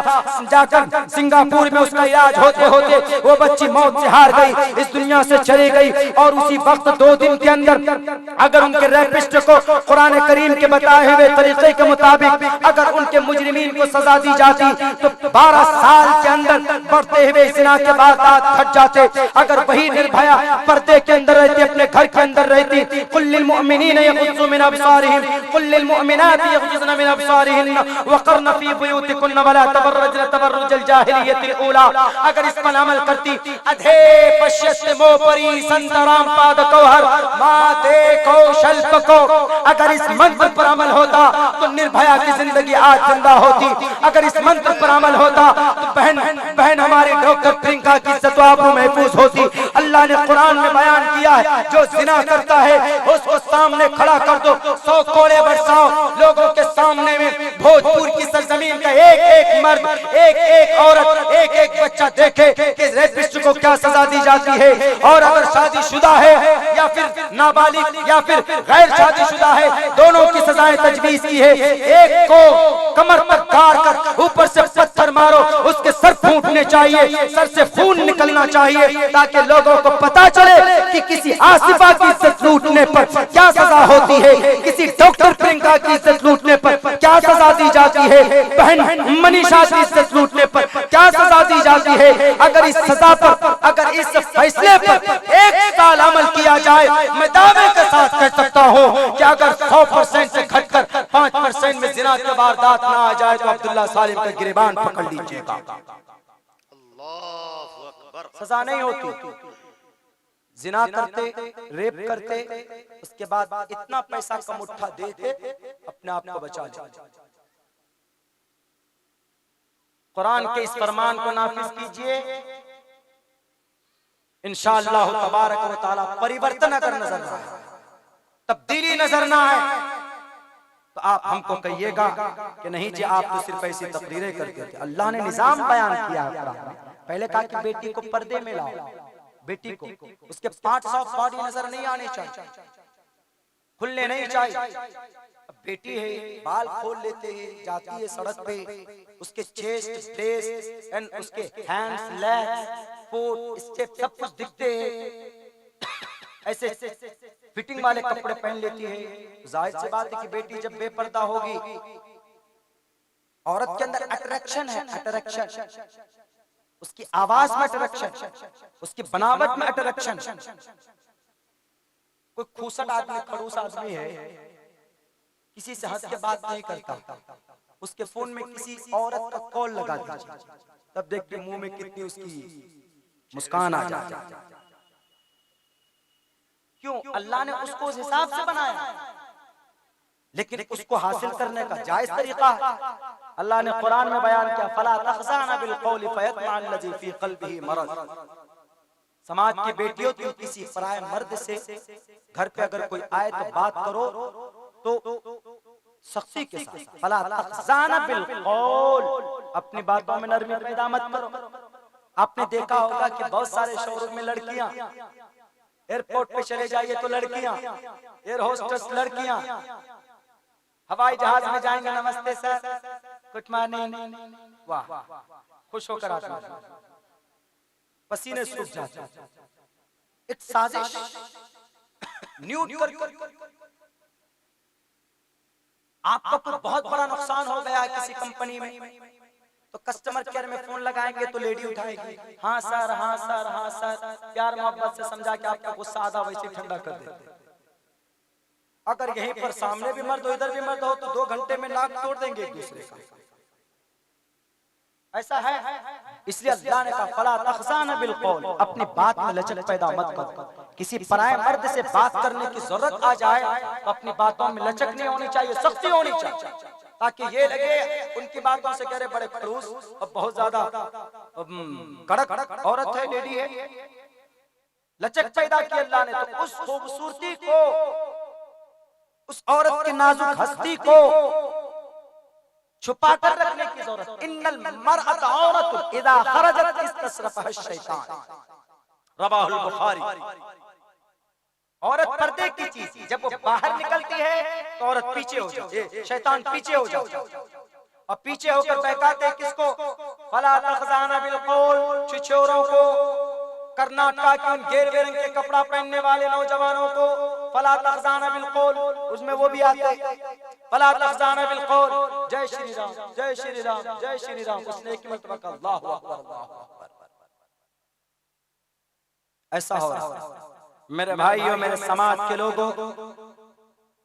जाकर सिंगापुर में उसका इलाज होते होते वो बच्ची मौत से हार गई, इस दुनिया से चली गई। और उसी वक्त 2 दिन के अंदर अगर उनके रेपिस्ट को कुरान करीम के बताए हुए तरीके के मुताबिक अगर उनके मुजरिमीन को सजा दी जाती तो 12 साल के अंदर बढ़ते हुए जिना के वारदात घट जाते। अगर वही निर्भया पर्दे के अंदर रहती, अपने घर के अंदर रहती, कुल्लिल मुमिनीना यग़ुज़्ज़ू मिन अब्सारिहिम कुल्लिल मुमिनाति यग़ुज़्ज़ुना मिन अब्सारिहिन वक़र्न फी बुयूतिकुन्न वला तबर्रजन तबर्रुजल जाहिलियतिल ऊला, अगर इस पर अमल करती अधे पश्यत मोपरी संतराम पाद कौहर माते कौशल को, अगर इस मंत्र पर अमल होता तो निर्भया की जिंदगी आज जिंदा होती। अगर इस मंत्र पर अमल होता तो बहन हमारी डॉक्टर प्रियंका की इज्जत आबरू महफूज होती। अल्लाह ने कुरान में बयान किया है जो जिना करता है उसको सामने खड़ा कर दो, 100 कोड़े बरसाओ, लोगों के सामने में भोजपुर की सरजमीन का एक मर्द, एक औरत, एक बच्चा देखे कि रेपिस्ट को क्या सजा दी जाती है। और अगर शादीशुदा है या फिर नाबालिग या फिर गैर शादीशुदा है, दोनों की सजाएं तजवीज की है। एक को कमर पर गाड़ कर ऊपर से पत्थर मारो, उसके सर फूटने चाहिए, सर से खून निकलना चाहिए, ताकि लोगों को पता चले कि किसी आसिफा की इज्जत लूटने पर क्या सजा होती है, किसी डॉक्टर प्रियंका की इज्जत लूटने पर क्या सजा दी जाती है, बहन मनीषा की इज्जत लूटने पर क्या सजा दी जाती है। अगर इस सजा पर, अगर इस फैसले पर 1 साल अमल किया जाए, मैं दावे के साथ कह सकता हूँ कि अगर 100% से घटकर 5% में जिना के वारदात ना आ जाए तो अब्दुल्ला सालिम का गिरबान पकड़ लीजिएगा। सजा नहीं होती। जिना करते, रेप करते, उसके बाद इतना पैसा का मुट्ठा देते अपने आप को बचा लेते। कुरान के इस फरमान को नाफिज कीजिए, इंशाअल्लाह तबारक व तआला परिवर्तन अगर नजर ना आए, तब्दीली नजर ना आए तो आप हमको कहिएगा कि नहीं जी आप तो सिर्फ ऐसी तकरीरें करते थे। अल्लाह ने निजाम बयान किया है कुरान में। पहले कहा कि बेटी को पर्दे में लाओ, बेटी को उसके पार्ट्स ऑफ बॉडी नजर नहीं आने चाहिए, खुलने नहीं चाहिए। बेटी है, बाल खोल लेते हैं, जाती है सड़क पे, उसके चेस्ट, ब्रेस्ट एंड उसके हैंड्स, लेग्स, फुट, स्टेप सब कुछ दिखते हैं। ऐसे फिटिंग वाले कपड़े पहन लेती है। जाहिर सी बात है कि बेटी जब बेपर्दा होगी, औरत के अंदर अट्रैक्शन है, अट्रैक्शन, उसकी आवाज में अट्रैक्शन, उसकी बनावट में अट्रैक्शन। कोई खूसट आदमी, खड़ूस आदमी है, किसी से हंस के बात नहीं करता, उसके फोन में किसी औरत का कॉल लगा दीजिए, तब देखते मुंह में कितनी उसकी मुस्कान आ जाती। क्यों? अल्लाह ने उसको उस हिसाब से बनाया, लेकिन उसको हासिल करने का जायज तरीका है। अल्लाह ने कुरान में बयान किया, फला तखज़ाना बिल कौली फयतमा अल्लज़ी फी क़ल्बिही मरज़। समाज की बेटियों, तुम किसी पराये मर्द से घर पे अगर कोई आए तो बात करो तो सख्ती के साथ, फला तखज़ाना बिल कौल, अपनी बातों में नरमी पैदा मत करो। आपने देखा होगा कि बहुत सारे शोरूम में लड़कियां, एयरपोर्ट पे चले जाइए तो लड़कियां, एयर होस्टेस लड़कियां, हवाई जहाज में जाएंगे नमस्ते सर, गुड मॉर्निंग, वाह, खुश होकर आते हैं, पसीने सूख जाते हैं। एक साजिश न्यूड कर आपका कोई बहुत बड़ा नुकसान हो गया है किसी कंपनी में, तो कस्टमर केयर में फोन लगाएंगे तो लेडी उठाएगी, हाँ सर, हाँ सर, हाँ सर, प्यार मोहब्बत से समझा के आपका गुस्सा आधा वैसे ठंडा कर देते। अगर यहीं पर सामने भी मर्द हो इधर भी मर्द हो तो 2 घंटे में नाक तोड़ देंगे एक दूसरे का, ऐसा है। इसलिए अल्लाह ने कहा फला तखज़ाना बिल कौल, अपनी बात में लचक पैदा मत करो। किसी पराये मर्द से बात करने की जरूरत आ जाए तो अपनी बातों में लचक नहीं होनी चाहिए, सख्ती होनी चाहिए, ताकि ये लगे उनकी बातों से कह रहे बड़े खड़ूस और बहुत ज्यादा कड़क औरत है, लेडी है। लचक पैदा की अल्लाह ने, तो उस खूबसूरती को, उस औरत की नाजुक हस्ती को छुपा कर रखने की जरूरत। इन्नल मरअत औरत इदा खरजत इस्तसरफहा शैतान, रवाहुल बुखारी। औरत पर्दे की चीज, जब वो बाहर निकलती है तो औरत पीछे हो जाए, शैतान पीछे हो जाए, और पीछे होकर बहकाते किसको? फला तखज़ाना बिल कौल, छिछोरों को, कर्नाटक के उन गेरुए रंग के कपड़ा पहनने वाले नौजवानों को, फला तखज़ाना बिल कौल, उसमें वो भी आते, फला तखज़ाना बिल कौल, जय श्री राम, जय श्री राम, जय श्री राम, उसने एक मरतबा कहा अल्लाहु अकबर, अल्लाहु अकबर। ऐसा हो रहा है मेरे भाइयों, मेरे समाज के लोगों,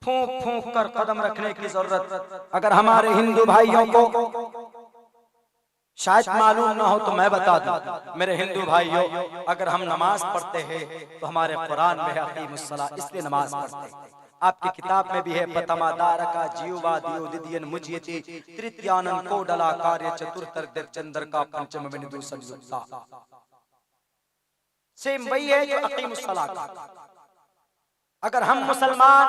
फूंक फूंक कर कदम रखने की जरूरत। अगर हमारे हिंदू भाइयों को शायद मालूम ना हो तो मैं बता दूं, मेरे हिंदू भाइयों, अगर हम नमाज पढ़ते हैं तो हमारे कुरान में है अक़ीमुस्सलाह, इसलिए नमाज पढ़ते हैं। आपकी किताब में भी है पतमादार का जीवा दियो दिदियन मुझियति तृतीयानन को डला कार्य चतुर्थर देव चंद्र का पंचम बिंदु संयुक्ता। सेम वही है जो अक़ीमुस्सलाह का। अगर हम मुसलमान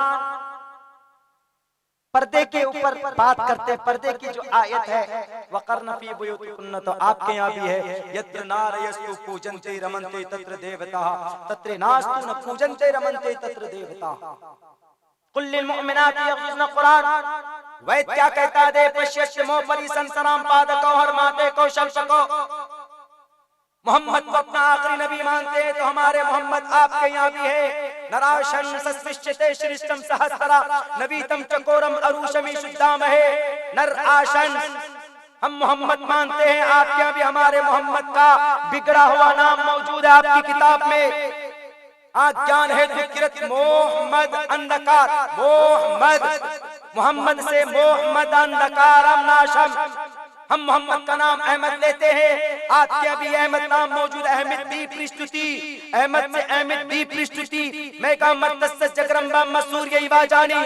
पर्दे के ऊपर बात करते हैं, पर्दे की जो आयत है वक़र्न फी बुयूतिकुन्न, तो आपके यहाँ भी है यत्र नारयस्तु पूजन्ते रमन्ते तत्र देवताः तत्र नास्तु न पूजन्ते रमन्ते तत्र देवताः। कुल लिल मुमिनाति यग़ज़्ज़न, कुरान वैद क्या कहता है? पश्यस्य मो परिसंसराम पादको हर माते को शल्पको। मोहम्मद को अपना आखिरी नबी मानते हैं तो हमारे मोहम्मद आपके यहाँ भी है। नराशन सस्विष्यते श्रेष्ठम सहस्रा नबीतम चकोरम अरुषमी शुद्धामहे। नर आशन हम मोहम्मद मानते हैं, आपके यहाँ भी हमारे मोहम्मद का बिगड़ा हुआ नाम मौजूद है आपकी किताब में। ज्ञान है विकृत मोहम्मद अंधकार, मोहम्मद से मोहम्मद अंधकारम नाशम। हम मोहम्मद का नाम अहमद लेते हैं, आपके अभी अहमद नाम मौजूद है। अहमद दी प्रस्तुति, अहमद से अहमद दी प्रस्तुति, मैं का मत जगरम्बा मसूर यही वाजानी।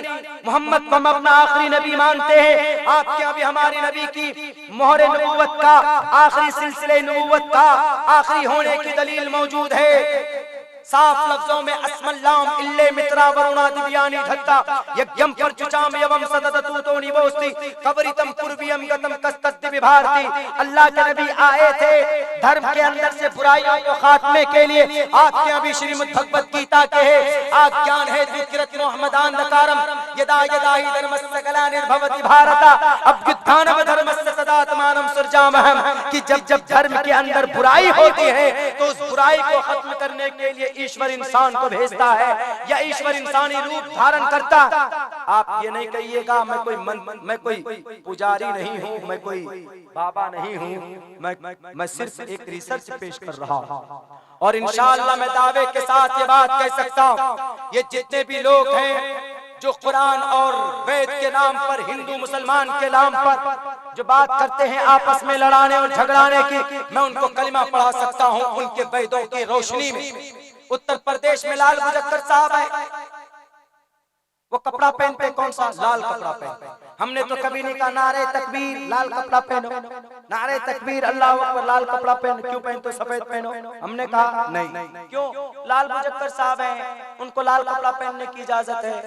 मोहम्मद को हम अपना आखिरी नबी मानते हैं, आपके अभी हमारी नबी की मोहरे नबूवत का, आखिरी सिलसिले नबूवत का आखिरी होने की दलील मौजूद है। साफ लफ्जों में अस्मल्लाम इल्ले मित्रा वरुणा दिव्यानी धत्ता यज्ञम परचुचाम यवम सदततूतो निवोस्ति कबरितम पूर्वियम गतम कस्तद्दि विभारती। अल्लाह के नबी आए थे धर्म के अंदर से बुराइयों को खात्मे के लिए। आपके अभी श्रीमद् भगवत गीता के है आज्ञान है विकृत मोहम्मदांधकारम यदा यदा ही धर्मस्य ग्लानिर्भवति भारता अभ्युत्थानम धर्मस्य सदात्मानं सृजामहम्। कि जब जब धर्म के अंदर बुराई होती है तो उस बुराई को खत्म करने के लिए ईश्वर इंसान को भेजता है या ईश्वर इंसानी रूप धारण करता। आप ये नहीं कहिएगा मैं कोई पुजारी नहीं हूँ, मैं कोई बाबा नहीं हूँ, मैं सिर्फ एक रिसर्च पेश कर रहा हूँ और इंशाअल्लाह मैं दावे के साथ ये बात कह सकता हूँ, ये जितने भी लोग हैं जो कुरान और वेद के नाम पर, हिंदू मुसलमान के नाम पर जो बात करते हैं आपस में लड़ाने और झगड़ाने की, मैं उनको कलिमा पढ़ा सकता हूं उनके वेदों की रोशनी में। उत्तर प्रदेश में लाल मुजफ्फर साहब है, वो कपड़ा पहनते कौन सा? लाल कपड़ा पहनते। हमने तो कभी नहीं कहा नारे तकबीर लाल कपड़ा पहनो, नारे तकबीर अल्लाह अकबर लाल कपड़ा पहनो, क्यों पहनते सफेद पहनो? हमने कहा नहीं। क्यों? लाल मुजफ्फर साहब हैं, उनको लाल कपड़ा पहनने की इजाजत है।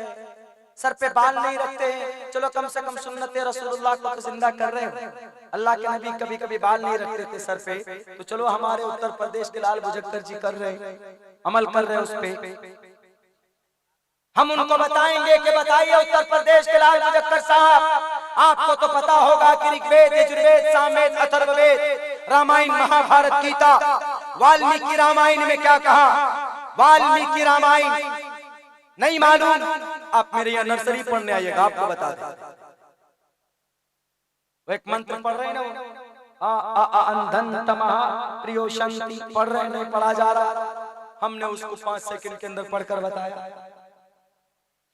सर पे बाल नहीं रखते हैं, चलो कम से कम सुन्नते रसूलुल्लाह को तो जिंदा कर रहे हैं। अल्लाह के नबी कभी कभी बाल नहीं रखते थे सर पे, तो चलो हमारे उत्तर प्रदेश के लाल मुजफ्फर जी कर रहे हैं, अमल कर रहे हैं उस पे। हम उनको बताएंगे कि बताइए उत्तर प्रदेश के लाल मुजफ्फर साहब, आपको तो पता होगा कि ऋग्वेद, यजुर्वेद, सामवेद, अथर्ववेद, रामायण, महाभारत, गीता, वाल्मीकि रामायण में क्या कहा? वाल्मीकि रामायण नहीं मालूम? आप मेरे यहाँ नर्सरी पढ़ने आइएगा, आपको बता दें। वो एक मंत्र पढ़ रहे हैं ना, अंधन तमः प्रियो शांति, पढ़ रहे नहीं पढ़ा जा रहा। हमने उसको 5 सेकंड के अंदर पढ़कर बताया।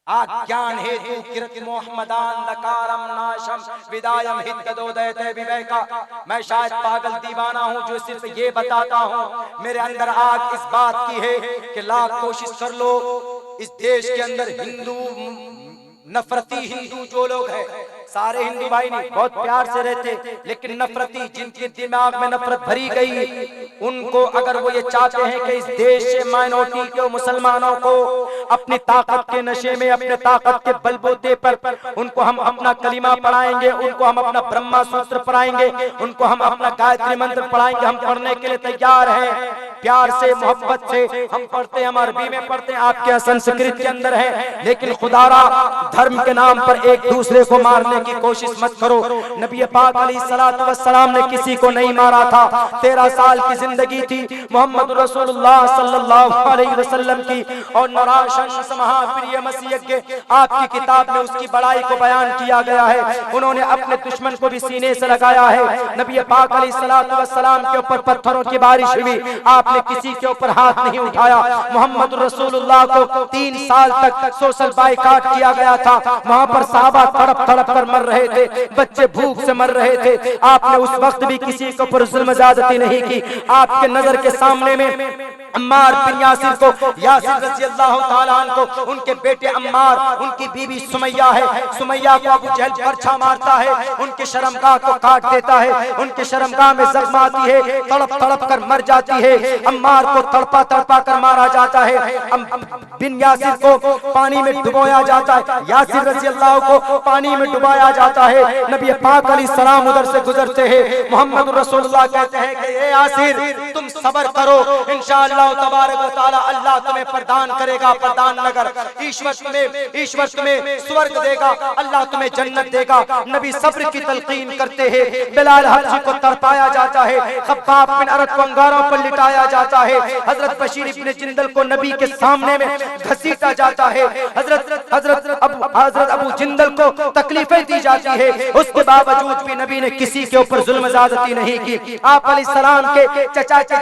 आज्ञान हेतु किरत मोहम्मदान दकारम नाशम विदायम हितदोदयते विवेका। मैं शायद पागल दीवाना हूँ जो सिर्फ ये बताता हूँ, मेरे अंदर आग इस बात की है कि लाख कोशिश कर लो, इस देश के अंदर हिंदू नफरती हिंदू जो लोग हैं, सारे हिंदू भाई नहीं, बहुत प्यार से रहते, लेकिन नफरती, जिनके दिमाग में नफरत भरी गई, उनको अगर वो ये चाहते हैं कि इस देश से माइनॉरिटी के मुसलमानों को अपनी ताकत के नशे में, अपने ताकत के बलबूते पर उनको हम अपना कलिमा पढ़ाएंगे, उनको हम अपना ब्रह्मा सूत्र पढ़ाएंगे, उनको हम अपना गायत्री मंत्र पढ़ाएंगे। हम पढ़ने के लिए तैयार हैं, प्यार से, मोहब्बत से हम पढ़ते हैं, हम अरबी में पढ़ते हैं, आपके यहाँ संस्कृत के अंदर है, लेकिन खुदारा धर्म के नाम पर एक दूसरे को मारने की कोशिश मत करो। नबी पाक अलैहिस्सलातु वस्सलाम ने किसी को नहीं मारा था। 13 साल की जिंदगी थी मोहम्मद रसूलुल्लाह सल्लल्लाहु अलैहि वसल्लम की, और नराशंस महाप्रिय मसीह के आपकी किताब में उसकी बड़ाई को बयान किया गया है। उन्होंने अपने दुश्मन को भी सीने से लगाया है। नबी पाक अलैहिस्सलातु वस्सलाम के ऊपर पत्थरों की बारिश हुई, आपने किसी के ऊपर हाथ नहीं उठाया। मोहम्मद रसूलुल्लाह को 3 साल तक सोशल बाइकाट किया गया था। वहाँ पर सहाबा तड़प तड़प कर मर रहे थे, बच्चे भूख से मर रहे थे। आपने उस वक्त भी किसी के ऊपर जुल्म ज़्यादती नहीं की। आपके नजर के सामने में अम्मार बिन यासिर को, यासिर रज़ी अल्लाह ताला अन्हु को, उनके बेटे अम्मार, उनकी बीवी सुमैया है, सुमैया को अबू जहल बरछा मारता है, उनके शर्मगाह को काट देता है, उनके शर्मगाह में जख्म आती है, तड़प तड़प कर मर जाती है। अम्मार को तड़पा तड़पा कर मारा जाता है। बिन यासिर को पानी में डुबोया जाता है, यासिर रज़ी अल्लाह को पानी में डुबाया जाता है। नबी पाक अलैहिस्सलाम उधर से गुजरते हैं, मोहम्मद रसूलुल्लाह कहते हैं कि ए यासिर तुम सब्र करो, इंशाअल्लाह तबारक व तआला अल्लाह तुम्हें प्रदान करेगा, प्रदान नगर, ईश्वर तुम्हें स्वर्ग देगा, अल्लाह तुम्हें जन्नत देगा। नबी सब्र की तलकीन करते हैं। बिलाल हबशी को तड़पाया जाता है, खब्बाब बिन अरत को अंगारों पर लिटाया जाता है, हजरत बशीर इब्न जिंदल को नबी के सामने में घसीटा जाता है, हजरत अबू जिंदल को तकलीफें दी जाती है। उसके बावजूद भी नबी ने किसी के ऊपर जुल्म ज़्यादती नहीं की। आप अलैहिस्सलाम के चचा के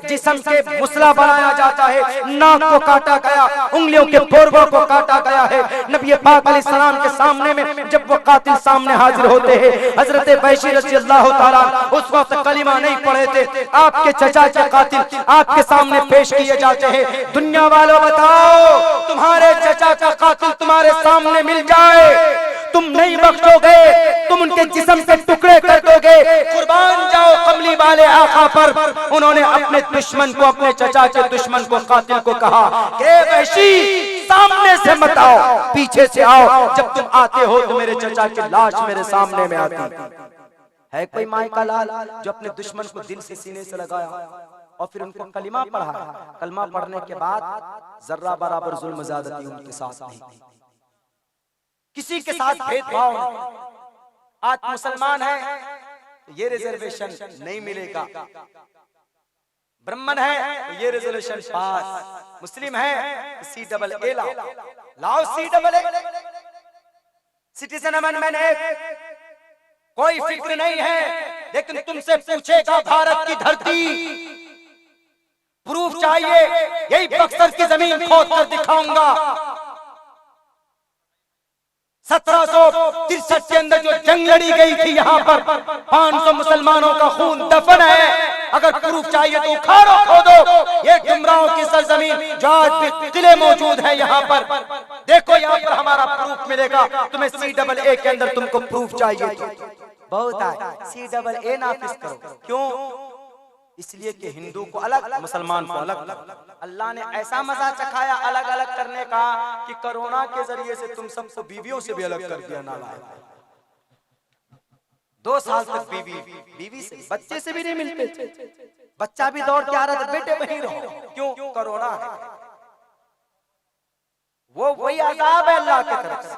जिस्म के मुसला बनाया जाता है, नाक को काटा गया, उंगलियों के पोरवों को काटा गया है। नबी पाक अलैहिस्सलाम के सामने में जब वो कातिल सामने हाजिर होते हैं, हजरत बशीर रज़ी अल्लाह ताला उस वक्त कलिमा नहीं पढ़े थे, आपके चचा के कातिल आपके सामने पेश किए जाते हैं। दुनिया वालों बताओ, तुम्हारे चचा का कातिल तुम्हारे सामने मिल जाए, तुम नहीं बख्शोगे, तुम उनके जिस्म के टुकड़े कर दोगे। कुर्बान जाओ कमली वाले आका पर। उन्होंने अपने दुश्मन को, अपने चचा के दुश्मन को, कातिल को कहा कि वैशी सामने से मत आओ, पीछे से आओ। जब तुम आते हो तो मेरे चचा की लाश मेरे सामने में आती है। कोई माई का लाल जो अपने दुश्मन को दिल से सीने से लगाया और फिर उनको कलिमा पढ़ा। कलिमा पढ़ने के बाद जर्रा बराबर जुल्म ज़्यादती उनके साथ नहीं, किसी के साथ भेदभाव नहीं। आज मुसलमान है ये रिजर्वेशन नहीं मिलेगा, ब्राह्मण है ये रिजर्वेशन पास, मुस्लिम है CAA लाओ CAA, सिटीजन अमेंडमेंट एक्ट, कोई फिक्र नहीं है। लेकिन तुमसे पूछेगा भारत की धरती, प्रूफ चाहिए, यही बक्सर की जमीन खोद कर दिखाऊंगा। 1763 के अंदर जो जंग लड़ी गई थी, यहाँ पर 500 मुसलमानों का खून दफन है। अगर प्रूफ चाहिए तो उखाड़ो खोदो, ये गुमराहों की सरजमीन जो आज भी किले मौजूद है यहाँ पर, देखो यहाँ पर हमारा प्रूफ मिलेगा। तुम्हें CAA के अंदर तुमको प्रूफ चाहिए तो बहुत है, CAA नाफिज करो। क्यों? इसलिए कि हिंदू को अलग, मुसलमान को अलग। अल्लाह ने ऐसा मजा चखाया अलग अलग करने का कि कोरोना के जरिए से तुम सबको बीवियों से भी अलग कर दिया। नालायक, 2 साल तक बीवी से, बच्चे से भी नहीं मिलते थे। बच्चा भी दौड़ के आ रहा था, बेटे वहीं रहो। क्यों? कोरोना है। वो वही अज़ाब है अल्लाह की तरफ से।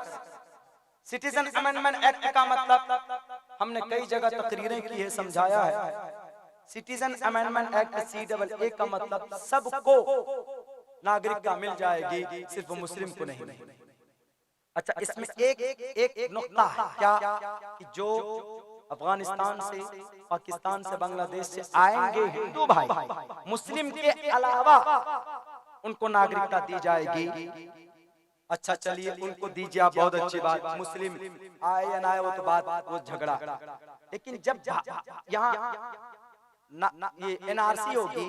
सिटीजन अमेंडमेंट एक्ट का मतलब हमने कई जगह तकरीरें की है, समझाया है। सिटीजन अमेंडमेंट एक्ट CAA का मतलब सबको नागरिकता मिल जाएगी, सिर्फ मुस्लिम को नहीं। अच्छा, इसमें एक नुक्ता है क्या कि जो अफगानिस्तान से, पाकिस्तान से, बांग्लादेश से आएंगे हिंदू भाई, मुस्लिम के अलावा उनको नागरिकता दी जाएगी। अच्छा चलिए, उनको दीजिए आप, बहुत अच्छी बात। मुस्लिम आए या ना आए वो तो बात, वो झगड़ा। लेकिन जब यहाँ ये NRC होगी,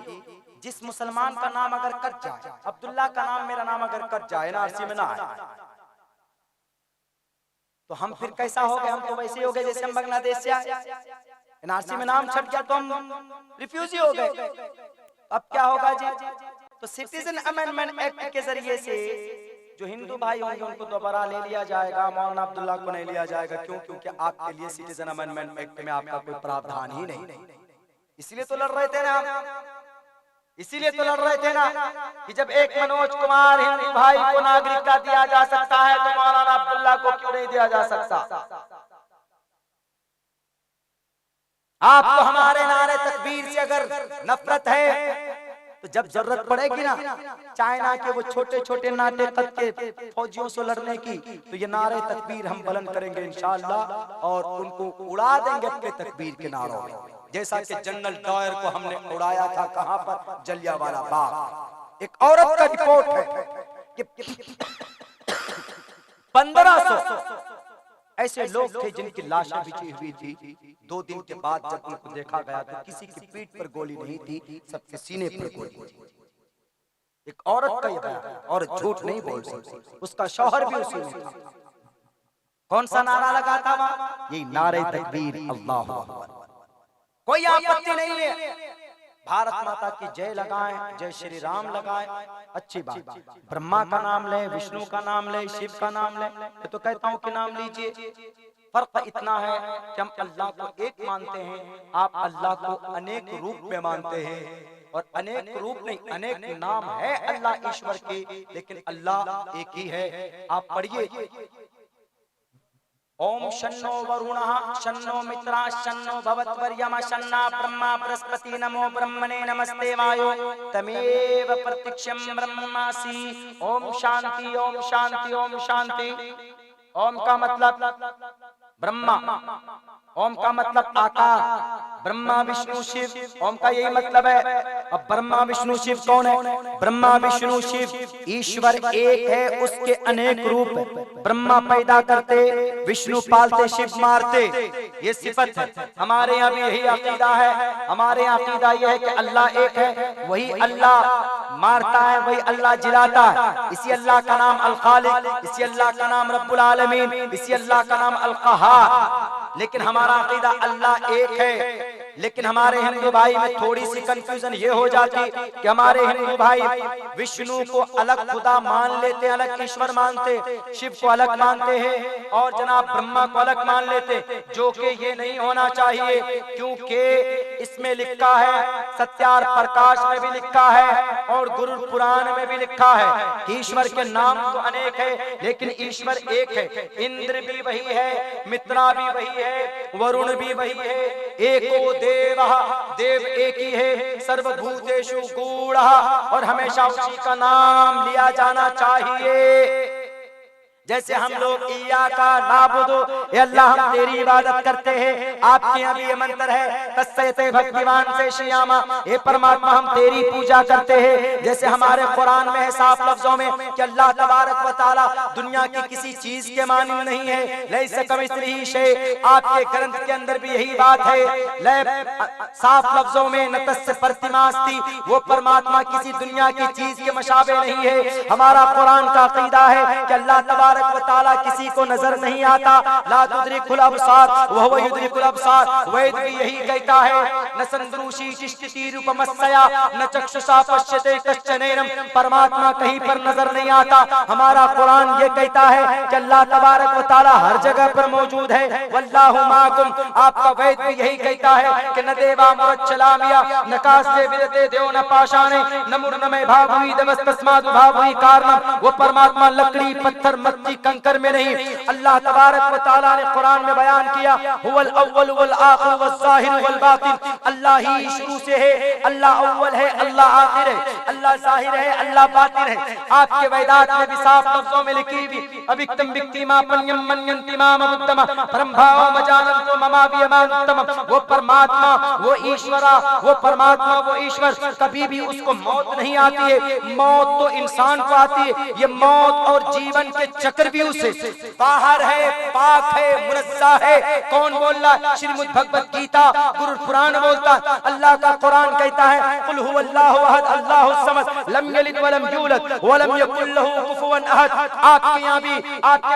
जिस मुसलमान का नाम अगर कट जाए, अब्दुल्ला का नाम, मेरा नाम अगर कट जाए, NRC में ना आए, तो हम फिर कैसा हो गए? हम तो वैसे हो गए जैसे हम बांग्लादेश से आए। NRC में नाम छट गया तो हम रिफ्यूजी हो गए। अब क्या होगा जी? तो सिटीजन अमेंडमेंट एक्ट के जरिए से जो हिंदू भाई होंगे उनको दोबारा ले लिया जाएगा, मौलाना अब्दुल्ला को नहीं लिया जाएगा। क्यों? क्योंकि आपके लिए सिटीजन अमेंडमेंट एक्ट में आपका कोई प्रावधान ही नहीं। इसीलिए तो लड़ रहे थे ना, इसीलिए तो लड़ रहे थे ना कि जब एक मनोज कुमार हिंदू भाई को नागरिकता दिया जा सकता है तो मौलाना अब्दुल्ला को क्यों नहीं दिया जा सकता? आपको हमारे नारे तकबीर से अगर नफरत है तो जब जरूरत पड़ेगी ना चाइना के वो छोटे छोटे नाटे कद के फौजियों से लड़ने की, तो ये नारे तकबीर हम बुलंद करेंगे इंशाअल्लाह, और उनको उड़ा देंगे अपने तकबीर के नारों में। जैसा कि जनरल डायर को हमने उड़ाया था, कहां पर? जलियांवाला बाग। एक औरत का रिपोर्ट है कि 1500 ऐसे लोग थे जिनकी लाशें बिछी हुई थी। 2 दिन के बाद जब उनको देखा गया तो किसी की पीठ पर गोली नहीं थी, सबके सीने पर गोली थी। एक औरत का ये बयान, और झूठ नहीं बोल सकती, उसका शौहर भी उसी में था। कौन सा नारा लगा था वहां? यही नारे तकबीर, अल्लाहु अकबर। कोई आपत्ति नहीं है, भारत माता की जय लगाएं, जय श्री राम लगाएं, अच्छी बात। ब्रह्मा का नाम ले, विष्णु का नाम ले, शिव का नाम ले, तो कहता हूं कि नाम लीजिए। फर्क इतना है कि हम अल्लाह को एक मानते हैं, आप अल्लाह को अनेक रूप में मानते हैं। और अनेक रूप नहीं, अनेक नाम है अल्लाह ईश्वर के, लेकिन अल्लाह एक ही है। आप पढ़िए, ओम शन्नो वरुणः शन्नो मित्रः शन्नो भवत्वर्यम शन्ना ब्रह्मा बृहस्पति नमो ब्रह्मणे नमस्ते वायो तमेव प्रत्यक्षं ब्रह्मासि। ओम शांति, ओम शांति, ओम शांति। ओम का मतलब ब्रह्मा, ओम का मतलब आकाश, ब्रह्मा विष्णु शिव, ओम का यही मतलब है। अब ब्रह्मा विष्णु शिव कौन है? ब्रह्मा विष्णु शिव ईश्वर एक है, उसके अनेक रूप। ब्रह्मा पैदा करते, विष्णु पालते, शिव मारते, ये सिफत है। हमारे यहाँ भी यही अकीदा है। हमारे यहाँ अकीदा यह है कि अल्लाह एक है, वही अल्लाह मारता है, वही अल्लाह जिलाता है। इसी अल्लाह का नाम अल खालिक, इसी अल्लाह का नाम रब्बुल आलमीन, इसी अल्लाह का नाम अल क़हार। लेकिन हमारा अकीदा अल्लाह एक है। लेकिन हमारे हिंदू भाई में थोड़ी सी कंफ्यूजन ये हो जाती कि हमारे हिंदू भाई विष्णु को अलग खुदा मान लेते, अलग ईश्वर मानते, शिव को अलग मानते हैं, और जनाब ब्रह्मा को अलग मान लेते, जो कि ये नहीं होना चाहिए। क्योंकि इसमें लिखा है, सत्यार प्रकाश में भी लिखा है और गुरु पुराण में भी लिखा है कि ईश्वर के नाम तो अनेक है लेकिन ईश्वर एक है। इंद्र भी वही है, मित्रा भी वही है, वरुण भी वही है। एको देवः, देव एक ही है, सर्वभूतेषु गूढ़ः, और हमेशा उसी का नाम लिया जाना चाहिए। जैसे हम लोग इय्याका नाबुदु, ए अल्लाह हम तेरी इबादत करते हैं। आपके यहाँ भी ये मंत्र है, तस्सयते भक्तिवान से शियामा, ए परमात्मा हम तेरी पूजा करते हैं। जैसे हमारे कुरान में है साफ लफ्जों में कि अल्लाह तबारक व तआला दुनिया की किसी चीज के मानिंद नहीं है, लैसा कमिस्लिही शै। आपके ग्रंथ के अंदर भी यही बात है, साफ लफ्जों में नतस्य प्रतिमास्ति, वो परमात्मा किसी दुनिया की चीज के मशाबे नहीं है। हमारा कुरान का अकीदा है कि अल्लाह तबारक व तआला किसी को नजर नहीं आता, ला तुदरिकुल अबसार व हुवा युदरिकुल अबसार। वेद भी यही कहता है, न संद्रूषी चिष्टि रूपमस्या न चक्षुषा पश्यते कश्चनैनम, परमात्मा कहीं पर नजर नहीं आता। हमारा कुरान ये कहता है कि अल्लाह तबारक व तआला हर जगह पर मौजूद है। वल्लाहु माकुम, आपका वेद भी यही कहता है कि न देवा मुरच्चलामिया न कास्ते विदते देव न पाशाने न मुर्नमे भावुई दमस्तस्माद भावुई कारणम, वो परमात्मा लकड़ी पत्थर मट्टी कंकर में नहीं। अल्लाह तबारक व तआला ने कुरान में बयान किया, हुवल अव्वल वल आखिर वल ज़ाहिर वल बातिन, अल्लाह ही शुरू से है, अल्लाह अव्वल है, अल्लाह आखिर है, अल्लाह ज़ाहिर है, अल्लाह बातिन है। आपके वेदात में भी साफ लफ्जों में लिखी हुई, अभिक्तम विक्तिमा पन्यम मन्यन्तिमा ममुत्तम परमभाव मजानन्तो ममा वियमानुत्तम, वो परमात्मा वो ईश्वरा, वो परमात्मा वो ईश्वर, कभी भी उसको मौत नहीं आती है। मौत तो इंसान को आती है, ये मौत और जीवन के चक्र भी उसे बाहर है, पाक है, मुनज़्ज़ा है। कौन बोल रहा है? श्रीमद् भगवत गीता, गुरु पुराण बोलता है। अल्लाह का कुरान कहता है, कुल हुवल्लाहु अहद अल्लाहुस समद लम यलिद वलम यूलद वलम यकुल लहू कुफुवन अहद। आपके यहाँ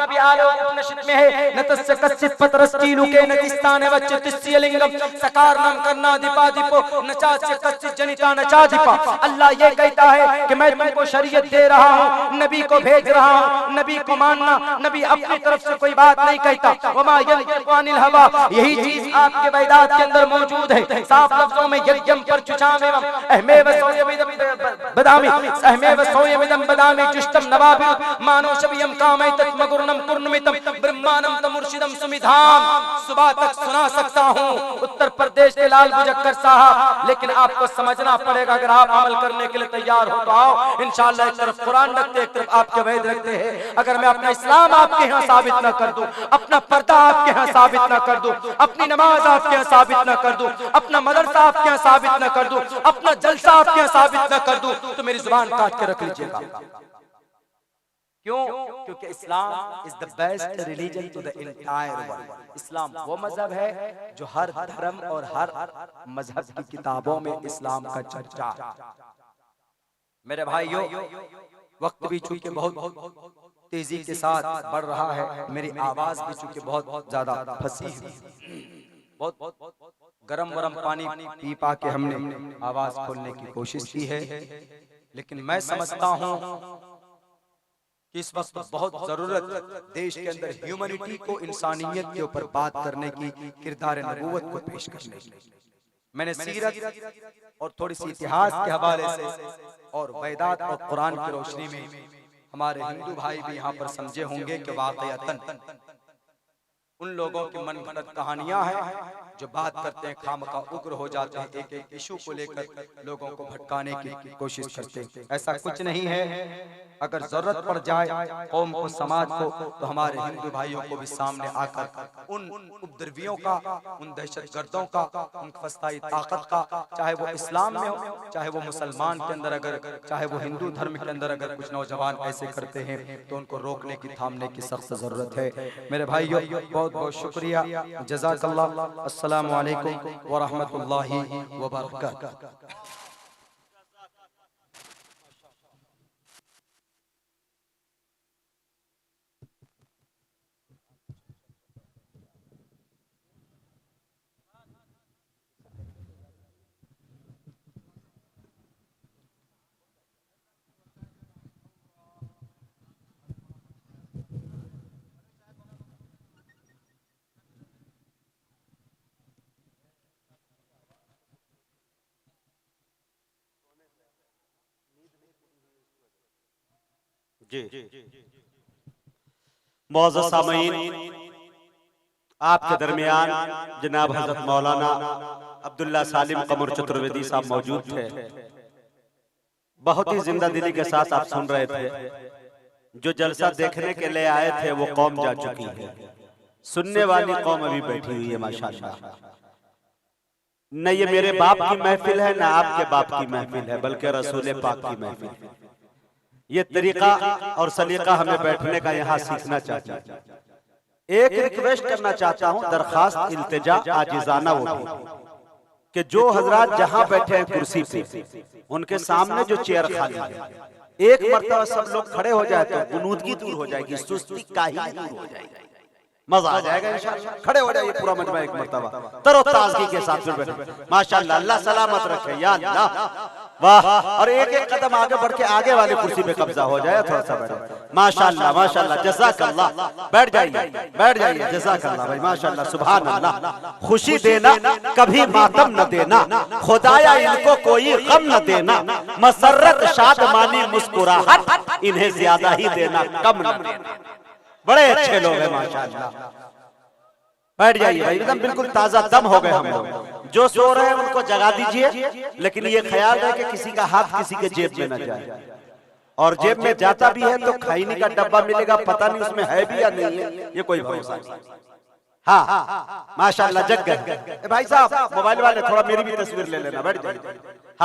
भी आलोक उपनिषद में है, नतस्य कच्चित पतरस्तीलु के नतिस्ताने वच्चितिस्य लिंगम सकारनम करना दीपा दीपो नचास्य कच्चित जनिता नचादिपा। अल्लाह ये कहता है कि मैं तुमको शरीयत दे रहा हूँ, नबी को भेज रहा हूँ, नबी को मानना, नबी अपनी तरफ से कोई बात नहीं कहता। वमा यंतिकु अनिल हवा, यही चीज आपके वेदात के अंदर मौजूद है। साफ लफ्जों में यज्ञम पर चुचामेवम अहमेव सोयमिदम बदामी अहमेव सोयमिदम बदामी जुष्टम नवाबिर मानो शबियम कामैतत मगुर्नम कुर्नमितम ब्रह्मानम तमुर्शिदम सुमिधाम। सुबह तक सुना सकता हूँ उत्तर प्रदेश के लाल बुजक्कर साहब, लेकिन आपको समझना पड़ेगा, अगर आप अमल करने के लिए तैयार हो तो आओ इंशाअल्लाह। एक तरफ कुरान रखते, एक तरफ आपके वेद रखते हैं। अगर मैं अपना इस्लाम आपके यहाँ साबित न कर दूं, अपना पर्दा आपके यहाँ साबित न कर दूं, अपनी नमाज आपके यहाँ साबित न कर दूं, अपना मदरसा आपके यहाँ साबित न कर दूं, अपना जलसा आपके यहाँ साबित न कर दूं, तो मेरी जुबान काट के रख लीजिएगा। क्यों? क्योंकि Islam is the best religion to the entire world. Islam वो मजहब है जो हर धर्म और हर मजहब की किताबों में इस्लाम का चर्चा। मेरे भाइयों, वक्त भी चूंकि बहुत तेजी के साथ बढ़ रहा है, मेरी आवाज भी चूंकि बहुत ज्यादा फंसी है, बहुत गरम पानी पी पा के हमने आवाज खोलने की कोशिश की है, लेकिन मैं समझता हूं कि इस वक्त बहुत जरूरत देश के अंदर ह्यूमैनिटी को, इंसानियत के ऊपर बात करने की, किरदार नबूवत को पेश करने की। मैंने सीरत और थोड़ी सी इतिहास के हवाले से और वेदात और कुरान की रोशनी में हमारे हिंदू भाई भी यहाँ पर समझे होंगे कि वाकईतन उन लोगों की मनगढ़ंत कहानियां हैं जो बात करते हैं, खामखा उग्र हो जाते हैं, एक एक इशू को लेकर लोगों को भटकाने की कोशिश करते हैं। ऐसा कुछ नहीं है। अगर जरूरत पड़ जाए कौम को, समाज को, तो हमारे हिंदू भाइयों को भी सामने आकर उन उपद्रवियों का, उन दहशतगर्दों का, उन फस्ताई ताकत का, चाहे वो इस्लाम में हो, चाहे वो मुसलमान के अंदर, अगर चाहे वो हिंदू धर्म के अंदर अगर कुछ नौजवान ऐसे करते हैं तो उनको रोकने की, थामने की सख्त जरूरत है। मेरे भाइयों, बहुत बहुत शुक्रिया, जज़ाकल्लाह। अस्सलामु अलैकुम व रहमतुल्लाहि व बरकातहू। जी मौजूद सामीन, आपके दरमियान जनाब हजरत मौलाना अब्दुल्ला सालिम कमर चतुर्वेदी साहब मौजूद थे। बहुत ही जिंदा दिली के साथ आप सुन रहे थे। जो जलसा देखने के लिए आए थे वो कौम जा चुकी है, सुनने वाली कौम अभी बैठी हुई है माशाअल्लाह। न ये मेरे बाप की महफिल है, न आपके बाप की महफिल है, बल्कि रसूल पाक की महफिल है। ये तरीका और सलीका हमें बैठने का यहाँ सीखना चाहिए। एक रिक्वेस्ट करना चाहता हूँ, दरखास्त, इल्तिजा, आजिजाना वो भी कि जो हजरात जहाँ बैठे हैं कुर्सी पे, उनके सामने जो चेयर खाली है, एक मर्तबा सब लोग खड़े हो जाए तो गुनूदगी दूर हो जाएगी, सुस्ती काहिली दूर हो जाएगी, मजा आ जाएगा इंशाअल्लाह। खड़े हो जाइए पूरा मजमा एक मर्तबा तरोताजगी के साथ बैठे माशाअल्लाह। अल्लाह सलामत रखे या अल्लाह, वाह। और एक एक कदम आगे बढ़ के आगे वाली कुर्सी पे कब्जा हो जाए, थोड़ा सा बैठे माशाअल्लाह माशाअल्लाह, जज़ाकल्लाह। बैठ जाइए जज़ाकल्लाह भाई माशाअल्लाह, सुभान अल्लाह। खुशी देना कभी मातम न देना, खुदाया इनको कोई गम न देना, मसर्रत शादमानी मुस्कुराहट इन्हें ज्यादा ही देना कम न देना। बड़े अच्छे लोग हैं माशाअल्लाह। बैठ जाइए भाई, एकदम बिल्कुल ताजा दम हो गए हम लोग। जो सो रहे हैं उनको जगा दीजिए, लेकिन ये ख्याल है कि किसी का हाथ किसी के जेब में न जाए, और जेब में जाता भी है तो खैनी का डब्बा मिलेगा, पता नहीं उसमें है भी या नहीं है, ये कोई भरोसा नहीं। हाँ माशाअल्लाह, जग गए भाई साहब। मोबाइल वाले थोड़ा मेरी भी तस्वीर ले लेना, बैठ जाइए।